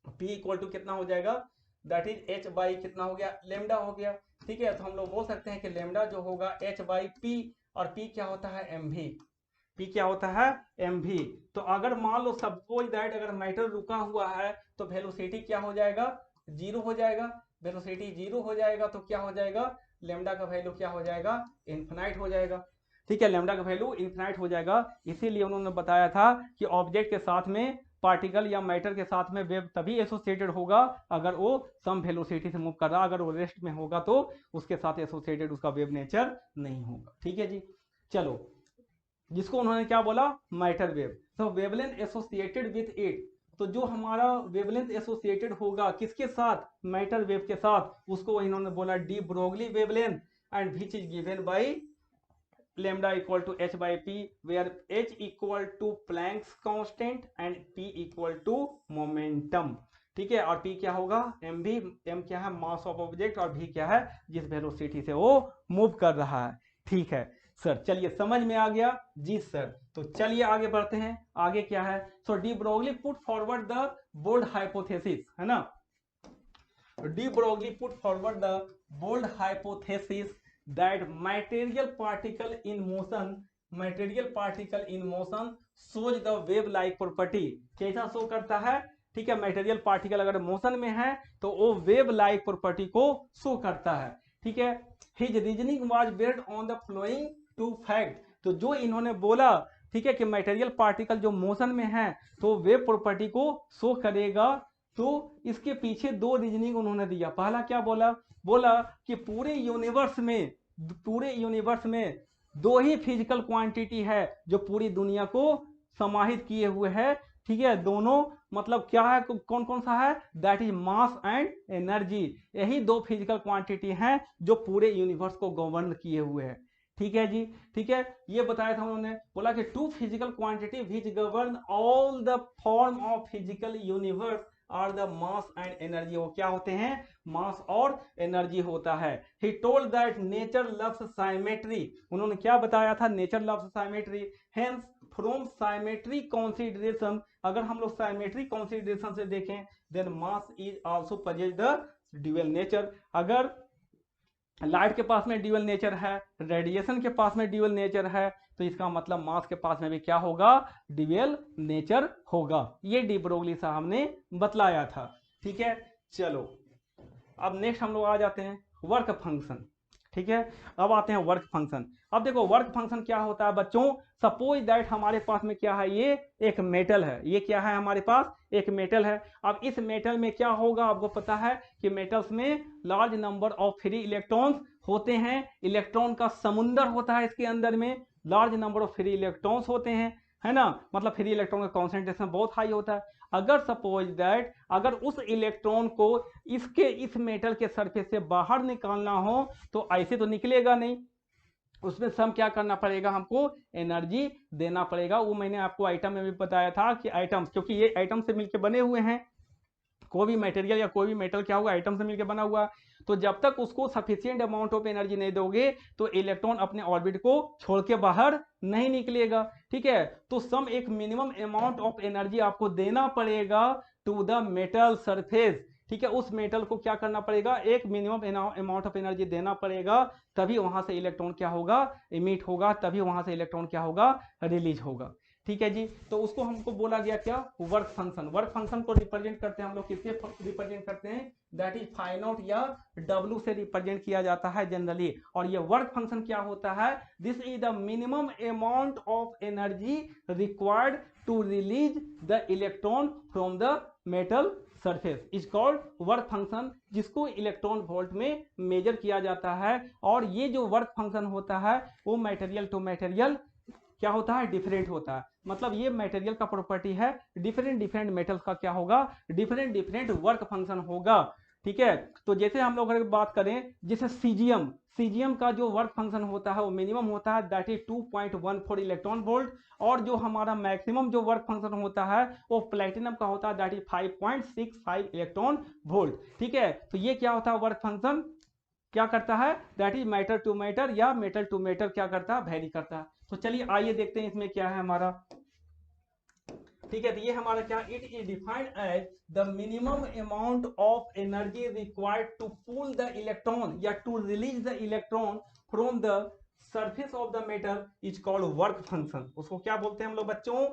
p इक्वल टू कितना हो जाएगा, दैट इज h बाई कितना हो गया, लेमडा हो गया। ठीक है, तो हम लोग बोल सकते हैं कि लेमडा जो होगा h/p, और p क्या होता है mv, p क्या होता है mv। तो अगर मान लो सपोज दैट अगर मैटर रुका हुआ है तो वेलोसिटी क्या हो जाएगा, जीरो हो जाएगा, वेलोसिटी जीरो हो जाएगा तो क्या हो जाएगा, लेमडा का वैल्यू क्या हो जाएगा, इन्फिनाइट हो जाएगा। ठीक है, लेमडा का वैल्यू इन्फिनाइट हो जाएगा। इसीलिए उन्होंने बताया था कि ऑब्जेक्ट के साथ में पार्टिकल या मैटर के साथ में वेव तभी एसोसिएटेड होगा अगर वो सम वेलोसिटी से मूव कर रहा, अगर वो रेस्ट में होगा तो उसके साथ एसोसिएटेड उसका वेव नेचर नहीं होगा। ठीक है जी, चलो जिसको उन्होंने क्या बोला, मैटर वेव। तो वेवलेंथ एसोसिएटेड विथ इट, तो जो हमारा वेवलेंथ एसोसिएटेड होगा किसके साथ, मैटर वेव के साथ, उसको इन्होंने बोला de Broglie wavelength, and which is given by lambda equal to h/p, where h equal to Planck's constant and p equal to momentum। ठीक है, और p क्या होगा, mv, m क्या है मास ऑफ ऑब्जेक्ट, और v क्या है जिस वेलोसिटी से वो मूव कर रहा है। ठीक है सर, चलिए समझ में आ गया जी सर। तो चलिए आगे बढ़ते हैं, आगे क्या है। So de Broglie put forward the bold hypothesis, है ना, de Broglie put forward the bold hypothesis that material particle in motion shows the wave like property, कैसा शो करता है। ठीक है, मटेरियल पार्टिकल अगर मोशन में है तो वो वेव लाइक प्रॉपर्टी को शो करता है। ठीक है, his reasoning was based on the following two fact, तो जो इन्होंने बोला, ठीक है, कि मटेरियल पार्टिकल जो मोशन में है तो वेव प्रॉपर्टी को शो करेगा, तो इसके पीछे दो रीजनिंग उन्होंने दिया। पहला क्या बोला, बोला कि पूरे यूनिवर्स में दो ही फिजिकल क्वांटिटी है जो पूरी दुनिया को समाहित किए हुए है, ठीक है। दोनों मतलब क्या है, कौन कौन सा है, that is mass and energy. यही दो फिजिकल क्वांटिटी हैं जो पूरे यूनिवर्स को गवर्न किए हुए हैं, ठीक है जी। ठीक है, ये बताया था उन्होंने, बोला कि two physical quantity which govern all the form of physical universe are the mass and energy. वो क्या होते हैं, मास और एनर्जी होता है। He told that nature loves symmetry. उन्होंने क्या बताया था, nature loves symmetry, hence from symmetry consideration, अगर हम लोग साइमेट्री कंसीडरेशन से देखें, then mass is also possess the dual nature. अगर लाइट के पास में ड्यूअल नेचर है, रेडिएशन के पास में ड्यूअल नेचर है, तो इसका मतलब मास के पास में भी क्या होगा, ड्यूअल नेचर होगा। ये डी ब्रोगली साहब ने बतलाया था, ठीक है। चलो अब नेक्स्ट हम लोग आ जाते हैं वर्क फंक्शन, ठीक है। अब आते हैं वर्क फंक्शन। अब देखो वर्क फंक्शन क्या होता है बच्चों, सपोज दैट हमारे पास में क्या है, ये एक मेटल है, ये क्या है हमारे पास, एक मेटल है। अब इस मेटल में क्या होगा, आपको पता है कि मेटल्स में large number of free electrons होते हैं, इलेक्ट्रॉन का समुंदर होता है इसके अंदर में, large number of free electrons होते हैं, है ना, मतलब फ्री इलेक्ट्रॉन का कॉन्सेंट्रेशन बहुत हाई होता है। अगर सपोज दैट अगर उस इलेक्ट्रॉन को इसके इस मेटल के सरफेस से बाहर निकालना हो तो ऐसे तो निकलेगा नहीं, उसमें सम क्या करना पड़ेगा, हमको एनर्जी देना पड़ेगा। वो मैंने आपको आइटम में भी बताया था कि आइटम्स, क्योंकि ये आइटम से मिलकर बने हुए हैं, कोई भी मटेरियल या कोई भी मेटल क्या हुआ, आइटम से मिलकर बना हुआ, तो जब तक उसको सफिशिएंट अमाउंट ऑफ एनर्जी नहीं दोगे तो इलेक्ट्रॉन अपने ऑर्बिट को छोड़ के बाहर नहीं निकलेगा, ठीक है। तो सम एक मिनिमम अमाउंट ऑफ एनर्जी आपको देना पड़ेगा टू द मेटल सरफेस, ठीक है। उस मेटल को क्या करना पड़ेगा, एक मिनिमम अमाउंट ऑफ एनर्जी देना पड़ेगा, तभी वहां से इलेक्ट्रॉन क्या होगा, इमिट होगा, तभी वहां से इलेक्ट्रॉन क्या होगा, रिलीज होगा, ठीक है जी। तो उसको हमको बोला गया क्या, वर्क फंक्शन। वर्क फंक्शन को रिप्रेजेंट करते हैं हम लोग, किससे रिप्रेजेंट करते हैं, दैट इज फाई नॉट या W से रिप्रेजेंट किया जाता है जनरली। और ये वर्क फंक्शन क्या होता है, this is the minimum amount of energy required to release the electron from the metal surface is called work function, जिसको इलेक्ट्रॉन वोल्ट में मेजर किया जाता है। और ये जो वर्क फंक्शन होता है वो मटेरियल टू मटेरियल क्या होता है, डिफरेंट होता है। मतलब ये मटेरियल का प्रॉपर्टी है, डिफरेंट डिफरेंट मेटल्स का क्या होगा, डिफरेंट डिफरेंट वर्क फंक्शन होगा, ठीक है। तो जैसे हम लोग अगर बात करें, जैसे सीजियम, सीजियम का जो वर्क फंक्शन होता है वो मिनिमम होता है, दैट इज 2.14 इलेक्ट्रॉन वोल्ट। और जो हमारा मैक्सिमम जो वर्क फंक्शन होता है वो प्लेटिनम का होता है, दैट इज 5.65 इलेक्ट्रॉन वोल्ट, ठीक है। तो ये क्या होता है, वर्क फंक्शन क्या करता है, that is matter to matter या मेटल टू मेटर क्या करता है, वेरी करता है। तो चलिए आइए देखते हैं इसमें क्या है हमारा, ठीक है। तो ये हमारा क्या, it is defined as the minimum amount of energy required to pull the electron या to release the electron from the surface of the metal is called work function. उसको क्या बोलते हैं हम लोग बच्चों,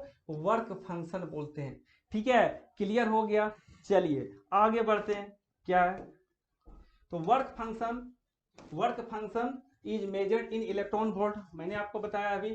वर्क फंक्शन बोलते हैं, ठीक है। क्लियर हो गया, चलिए आगे बढ़ते हैं, क्या है, तो work function is measured in electron volt, मैंने आपको बताया अभी,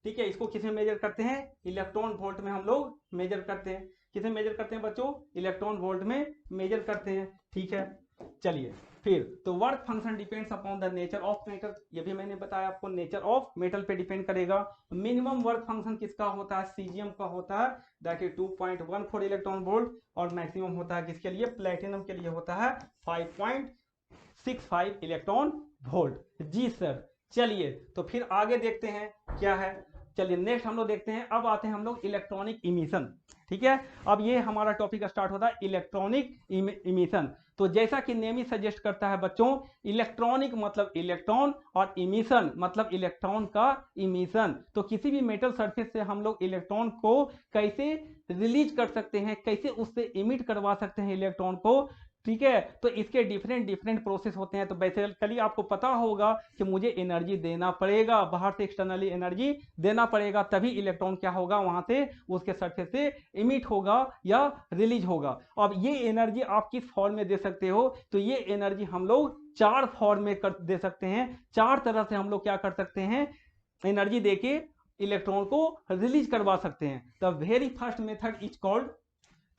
ठीक है। इसको किसमें मेजर करते हैं, इलेक्ट्रॉन वोल्ट में हम लोग मेजर करते हैं। किसे मेजर करते हैं बच्चों, इलेक्ट्रॉन वोल्ट में मेजर करते हैं, ठीक है। चलिए फिर, तो work function depends upon the nature of metal, ये भी मैंने बताया आपको, नेचर ऑफ मेटल पे डिपेंड करेगा। मिनिमम वर्क फंक्शन किसका होता है, सीजियम का होता है, दैट इज 2.14 इलेक्ट्रॉन वोल्ट। और मैक्सिमम होता है किसके लिए, प्लेटिनम के लिए होता है 5.65 इलेक्ट्रॉन वोल्ट। जी सर, चलिए तो फिर आगे देखते हैं क्या है। चलिए नेक्स्ट हम लोग देखते हैं, अब आते हैं हम लोग इलेक्ट्रॉनिक इमिशन, ठीक है। अब ये हमारा टॉपिक स्टार्ट होता है इलेक्ट्रॉनिक इमिशन। तो जैसा कि नेम ही सजेस्ट करता है बच्चों, इलेक्ट्रॉनिक मतलब इलेक्ट्रॉन और इमिशन मतलब इलेक्ट्रॉन का इमिशन। तो किसी भी मेटल सरफेस से हम लोग इलेक्ट्रॉन को कैसे रिलीज कर सकते हैं, कैसे उससे इमिट करवा सकते हैं इलेक्ट्रॉन को, ठीक है। तो इसके डिफरेंट डिफरेंट प्रोसेस होते हैं। तो बेसिकली आपको पता होगा कि मुझे एनर्जी देना पड़ेगा, बाहर से एक्सटर्नली एनर्जी देना पड़ेगा, तभी इलेक्ट्रॉन क्या होगा, वहां से उसके सरफेस से इमिट होगा या रिलीज होगा। अब ये एनर्जी आप किस फॉर्म में दे सकते हो, तो ये एनर्जी हम लोग चार फॉर्म में दे सकते हैं। चार तरह से हम लोग क्या कर सकते हैं, एनर्जी देके इलेक्ट्रॉन को रिलीज करवा सकते हैं। The very first method is called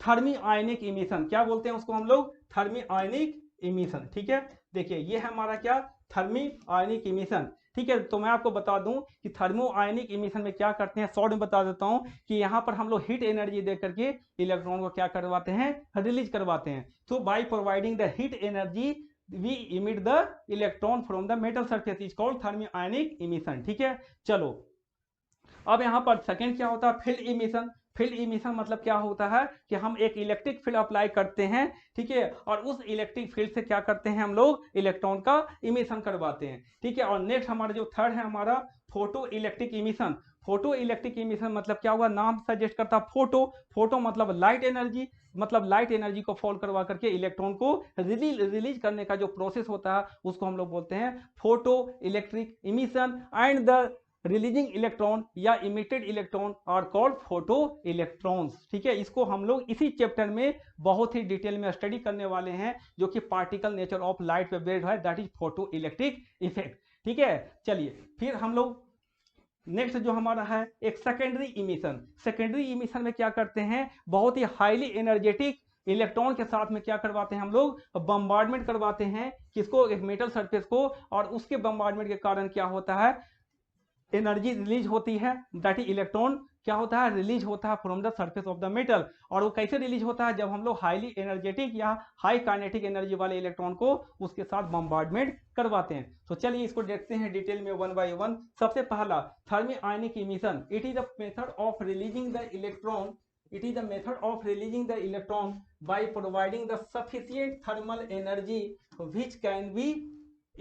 thermionic emission. क्या बोलते हैं उसको हम लोग, थर्मी आयनिक इमिशन, ठीक है। देखिए ये है हमारा क्या, थर्मी आयनिक इमिशन। ठीक है, तो मैं आपको बता दूं कि थर्मो आयनिक इमिशन में क्या करते हैं, शॉर्ट में बता देता हूं कि यहाँ पर हम लोग हीट एनर्जी दे करके इलेक्ट्रॉन को क्या करवाते हैं, रिलीज करवाते हैं। तो by providing the heat energy we emit the electron from the metal surface is called thermionic emission. ठीक है, चलो अब यहाँ पर सेकंड क्या होता है, फील्ड इमिशन। फील्ड इमिशन मतलब क्या होता है कि हम एक इलेक्ट्रिक फील्ड अप्लाई करते हैं, ठीक है, और उस इलेक्ट्रिक फील्ड से क्या करते हैं हम लोग, इलेक्ट्रॉन का इमिशन करवाते हैं। ठीक है, और नेक्स्ट हमारा जो थर्ड है हमारा photo electric emission. Photo electric emission मतलब क्या हुआ, नाम सजेस्ट करता है फोटो। फोटो मतलब लाइट एनर्जी, मतलब लाइट एनर्जी को फॉल करवा करके इलेक्ट्रॉन को रिलीज करने का जो प्रोसेस होता है उसको हम लोग बोलते हैं photo electric emission. And the releasing electron या emitted electron are called photo electrons. ठीक है, इसको हम लोग इसी चैप्टर में बहुत ही डिटेल में स्टडी करने वाले हैं, जो कि पार्टिकल नेचर ऑफ लाइट पे बेस्ड है, that is photo electric effect. ठीक है, चलिए फिर हम लोग नेक्स्ट जो हमारा है एक सेकेंडरी इमिशन। सेकेंडरी इमिशन में क्या करते हैं, बहुत ही हाईली एनर्जेटिक इलेक्ट्रॉन के साथ में क्या करवाते हैं हम लोग, बम्बार्डमेंट करवाते हैं किसको, एक मेटल सरफेस को, और उसके बम्बार्डमेंट के कारण क्या होता है, एनर्जी रिलीज होती है, दैट इज इलेक्ट्रॉन क्या होता है, रिलीज होता है from the surface of the metal. और वो कैसे रिलीज होता है, जब हम लोग हाईली एनर्जेटिक या हाई काइनेटिक एनर्जी वाले इलेक्ट्रॉन को उसके साथ बम्बार्डमेंट करवाते हैं। तो चलिए इसको देखते हैं डिटेल में वन बाय वन। सबसे पहला thermionic emission, it is the method of releasing the electron, it is the method of releasing the electron by providing the sufficient thermal energy which can be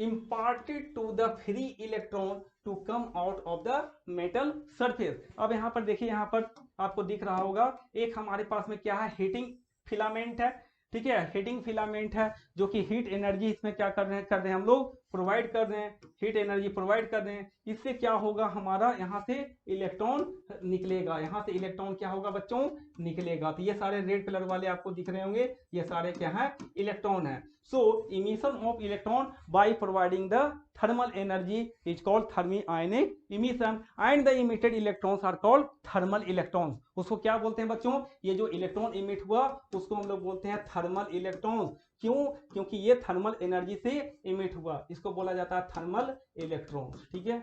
imparted to the free electron to come out of the metal surface। अब यहाँ पर देखिए, यहाँ पर आपको दिख रहा होगा एक हमारे पास में क्या है, हीटिंग फिलामेंट है। ठीक है, हीटिंग फिलामेंट है जो कि हीट एनर्जी इसमें क्या कर रहे हैं हम लोग, प्रोवाइड कर रहे हैं, हीट एनर्जी प्रोवाइड कर रहे हैं। इससे क्या होगा, हमारा यहाँ से इलेक्ट्रॉन निकलेगा, यहाँ से इलेक्ट्रॉन क्या होगा बच्चों, निकलेगा। तो ये सारे रेड कलर वाले आपको दिख रहे होंगे, ये सारे क्या है, इलेक्ट्रॉन है। So emission of electron by providing the thermal energy is called thermionic emission and the emitted electrons are called thermal electrons। उसको क्या बोलते हैं बच्चों, ये जो इलेक्ट्रॉन इमिट हुआ उसको हम लोग बोलते हैं थर्मल इलेक्ट्रॉन्स। क्यों, क्योंकि ये थर्मल एनर्जी से इमिट हुआ, इसको बोला जाता है थर्मल इलेक्ट्रॉन्स। ठीक है,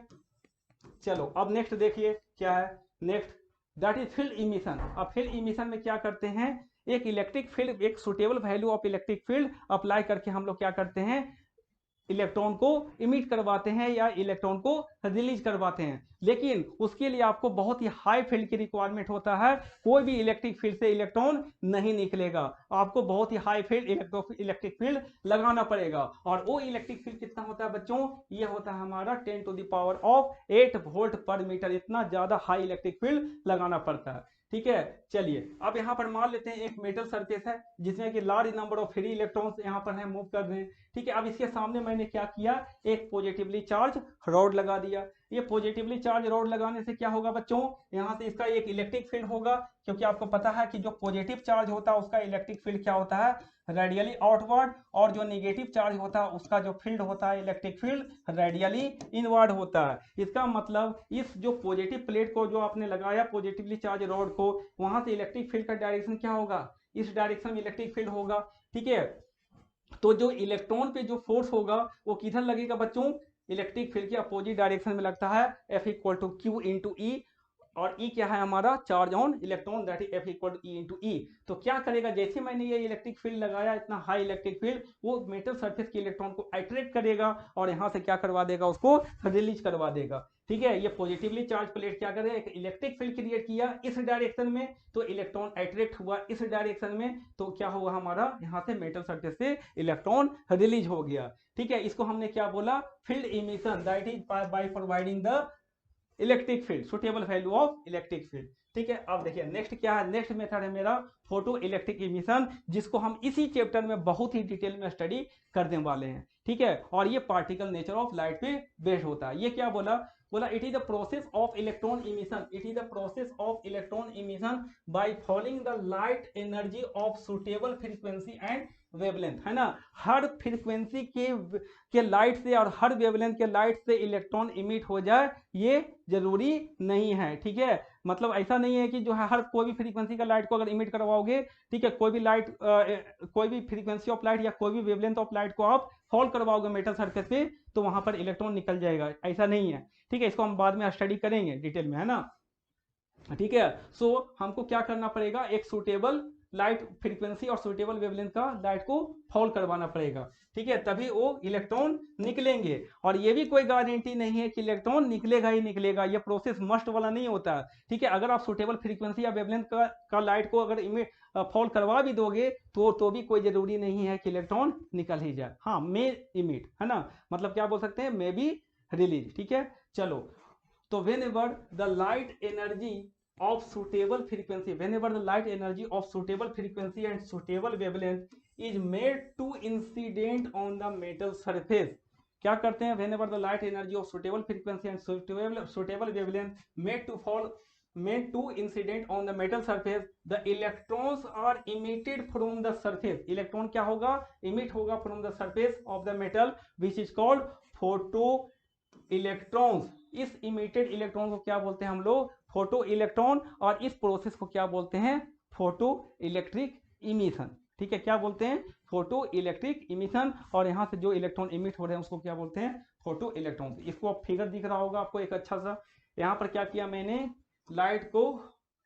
चलो अब नेक्स्ट देखिए क्या है, next that is field emission. अब फील्ड इमिशन में क्या करते हैं, एक इलेक्ट्रिक फील्ड, एक suitable value of electric field apply करके हम लोग क्या करते हैं, इलेक्ट्रॉन को इमिट करवाते हैं या इलेक्ट्रॉन को रिलीज करवाते हैं। लेकिन उसके लिए आपको बहुत ही हाई फील्ड की रिक्वायरमेंट होता है, कोई भी इलेक्ट्रिक फील्ड से इलेक्ट्रॉन नहीं निकलेगा, आपको बहुत ही हाई फील्ड इलेक्ट्रिक फील्ड लगाना पड़ेगा। और वो इलेक्ट्रिक फील्ड कितना होता है बच्चों, ये होता है हमारा 10⁻8 वोल्ट पर मीटर, इतना ज्यादा हाई इलेक्ट्रिक फील्ड लगाना पड़ता है। ठीक है, चलिए अब यहाँ पर मान लेते हैं एक मेटल सरफेस है जिसमें कि large number of free electrons यहाँ पर है, मूव कर रहे हैं। ठीक है, अब इसके सामने मैंने क्या किया, एक पॉजिटिवली चार्ज रॉड लगा दिया। ये पॉजिटिवली चार्ज रॉड लगाने से क्या होगा बच्चों, यहाँ से इसका एक इलेक्ट्रिक फील्ड होगा, क्योंकि आपको पता है कि जो पॉजिटिव चार्ज होता है उसका इलेक्ट्रिक फील्ड क्या होता है, रेडियली आउटवर्ड, और जो नेगेटिव चार्ज होता है उसका जो फील्ड होता है इलेक्ट्रिक फील्ड रेडियली इनवर्ड होता है। इसका मतलब इस जो पॉजिटिव प्लेट को जो आपने लगाया पॉजिटिवली चार्ज रॉड को, वहां से इलेक्ट्रिक फील्ड का डायरेक्शन क्या होगा, इस डायरेक्शन में इलेक्ट्रिक फील्ड होगा। ठीक है, तो जो इलेक्ट्रॉन पे जो फोर्स होगा वो किधर लगेगा बच्चों, इलेक्ट्रिक फील्ड के अपोजिट डायरेक्शन में लगता है, F equal to q into e, और E क्या है हमारा, charge on electron, that is F equal to e into e. तो क्या करेगा, जैसे मैंने ये इलेक्ट्रिक फील्ड लगाया, इतना हाई इलेक्ट्रिक फील्ड, वो मेटल सरफेस के इलेक्ट्रॉन को अट्रैक्ट करेगा और यहाँ से क्या करवा देगा, उसको रिलीज करवा देगा। ठीक है, ये पॉजिटिवली चार्ज प्लेट क्या करे, एक इलेक्ट्रिक फील्ड क्रिएट किया इस डायरेक्शन में, तो इलेक्ट्रॉन अट्रैक्ट हुआ इस डायरेक्शन में, तो क्या हुआ हमारा, यहाँ से मेटल सरफेस से इलेक्ट्रॉन रिलीज हो गया। ठीक है, इसको हमने क्या बोला, field emission, that is by providing the electric field, suitable value of electric field. ठीक है, अब देखिए नेक्स्ट क्या है, नेक्स्ट मेथड है मेरा फोटो इलेक्ट्रिक इमिशन, जिसको हम इसी चैप्टर में बहुत ही डिटेल में स्टडी करने वाले हैं। ठीक है, और ये पार्टिकल नेचर ऑफ लाइट पे बेस्ड होता है। ये क्या बोला, it is the process of electron emission, it is the process of electron emission by following the light energy of suitable frequency and wavelength, है ना। हर फ्रीक्वेंसी के लाइट से और हर वेवलेंथ के लाइट से इलेक्ट्रॉन इमिट हो जाए ये जरूरी नहीं है, ठीक है। मतलब ऐसा नहीं है कि जो है हर कोई भी फ्रीक्वेंसी का लाइट को अगर इमिट करवाओगे, ठीक है, कोई भी लाइट कोई भी फ्रीक्वेंसी ऑफ लाइट या कोई भी वेवलेंथ ऑफ लाइट को आप फॉल करवाओगे मेटल सरफेस पे तो वहां पर इलेक्ट्रॉन निकल जाएगा, ऐसा नहीं है, ठीक है। इसको हम बाद में स्टडी करेंगे डिटेल में, है ना, ठीक है। सो हमको क्या करना पड़ेगा, एक सूटेबल लाइट फ्रीक्वेंसी और सूटेबल वेवलेंथ का लाइट को फॉल करवाना पड़ेगा, ठीक है, तभी वो इलेक्ट्रॉन निकलेंगे। और ये भी कोई गारंटी नहीं है कि इलेक्ट्रॉन निकलेगा ही निकलेगा, ये प्रोसेस मस्ट वाला नहीं होता, ठीक है। अगर आप सूटेबल फ्रीक्वेंसी या वेवलेंथ का लाइट को अगर फॉल करवा भी दोगे तो भी कोई जरूरी नहीं है कि इलेक्ट्रॉन निकल ही जाए। हाँ, मे इमिट, है ना, मतलब क्या बोल सकते हैं, मे बी रिलीज, ठीक है। चलो, तो whenever the light energy of suitable frequency, whenever the light energy of suitable frequency and suitable wavelength is made to incident on the metal surface, क्या करते हैं, whenever the light energy of suitable frequency and suitable wavelength made to incident on the metal surface, the electrons are emitted from the surface, electron क्या होगा, emit होगा from the surface of the metal which is called photo electrons. इस emitted electron को क्या बोलते हैं हम लोग, फोटो इलेक्ट्रॉन, और इस प्रोसेस को क्या बोलते हैं, फोटो इलेक्ट्रिक इमिशन, ठीक है। क्या बोलते हैं, फोटो इलेक्ट्रिक इमिशन। और यहाँ से जो इलेक्ट्रॉन इमिट हो रहे हैं उसको क्या बोलते हैं, फोटो इलेक्ट्रॉन। इसको फिगर दिख रहा होगा आपको एक अच्छा सा, यहाँ पर क्या किया मैंने, लाइट को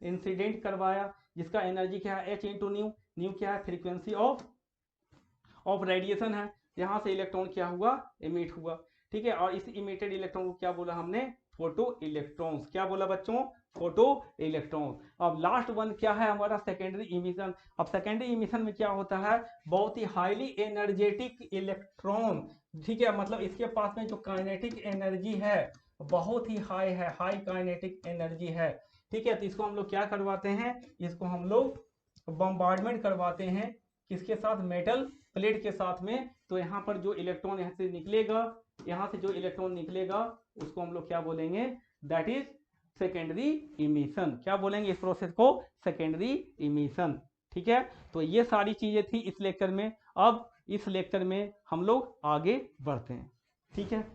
इंसिडेंट करवाया जिसका एनर्जी क्या है, एच इंटू न्यू, न्यू क्या है, फ्रीक्वेंसी ऑफ रेडिएशन है। यहाँ से इलेक्ट्रॉन क्या हुआ, इमिट हुआ, ठीक है। और इस इमिटेड इलेक्ट्रॉन को क्या बोला हमने, फोटो इलेक्ट्रॉन्स। क्या बोला बच्चों, फोटो इलेक्ट्रॉन्स। अब लास्ट वन क्या है हमारा, सेकेंडरी इमिशन। अब सेकेंडरी इमिशन में क्या होता है, बहुत ही हाईली एनर्जेटिक इलेक्ट्रॉन, ठीक है, मतलब इसके पास में जो काइनेटिक एनर्जी है बहुत ही हाई है, हाई काइनेटिक एनर्जी है, ठीक है। तो इसको हम लोग क्या करवाते हैं, इसको हम लोग बम्बार्डमेंट करवाते हैं किसके साथ, मेटल प्लेट के साथ में। तो यहाँ पर जो इलेक्ट्रॉन यहाँ से निकलेगा, यहाँ से जो इलेक्ट्रॉन निकलेगा उसको हम लोग क्या बोलेंगे, दैट इज सेकेंडरी इमिशन। क्या बोलेंगे इस प्रोसेस को, सेकेंडरी इमिशन, ठीक है। तो ये सारी चीजें थी इस लेक्चर में। अब इस लेक्चर में हम लोग आगे बढ़ते हैं, ठीक है।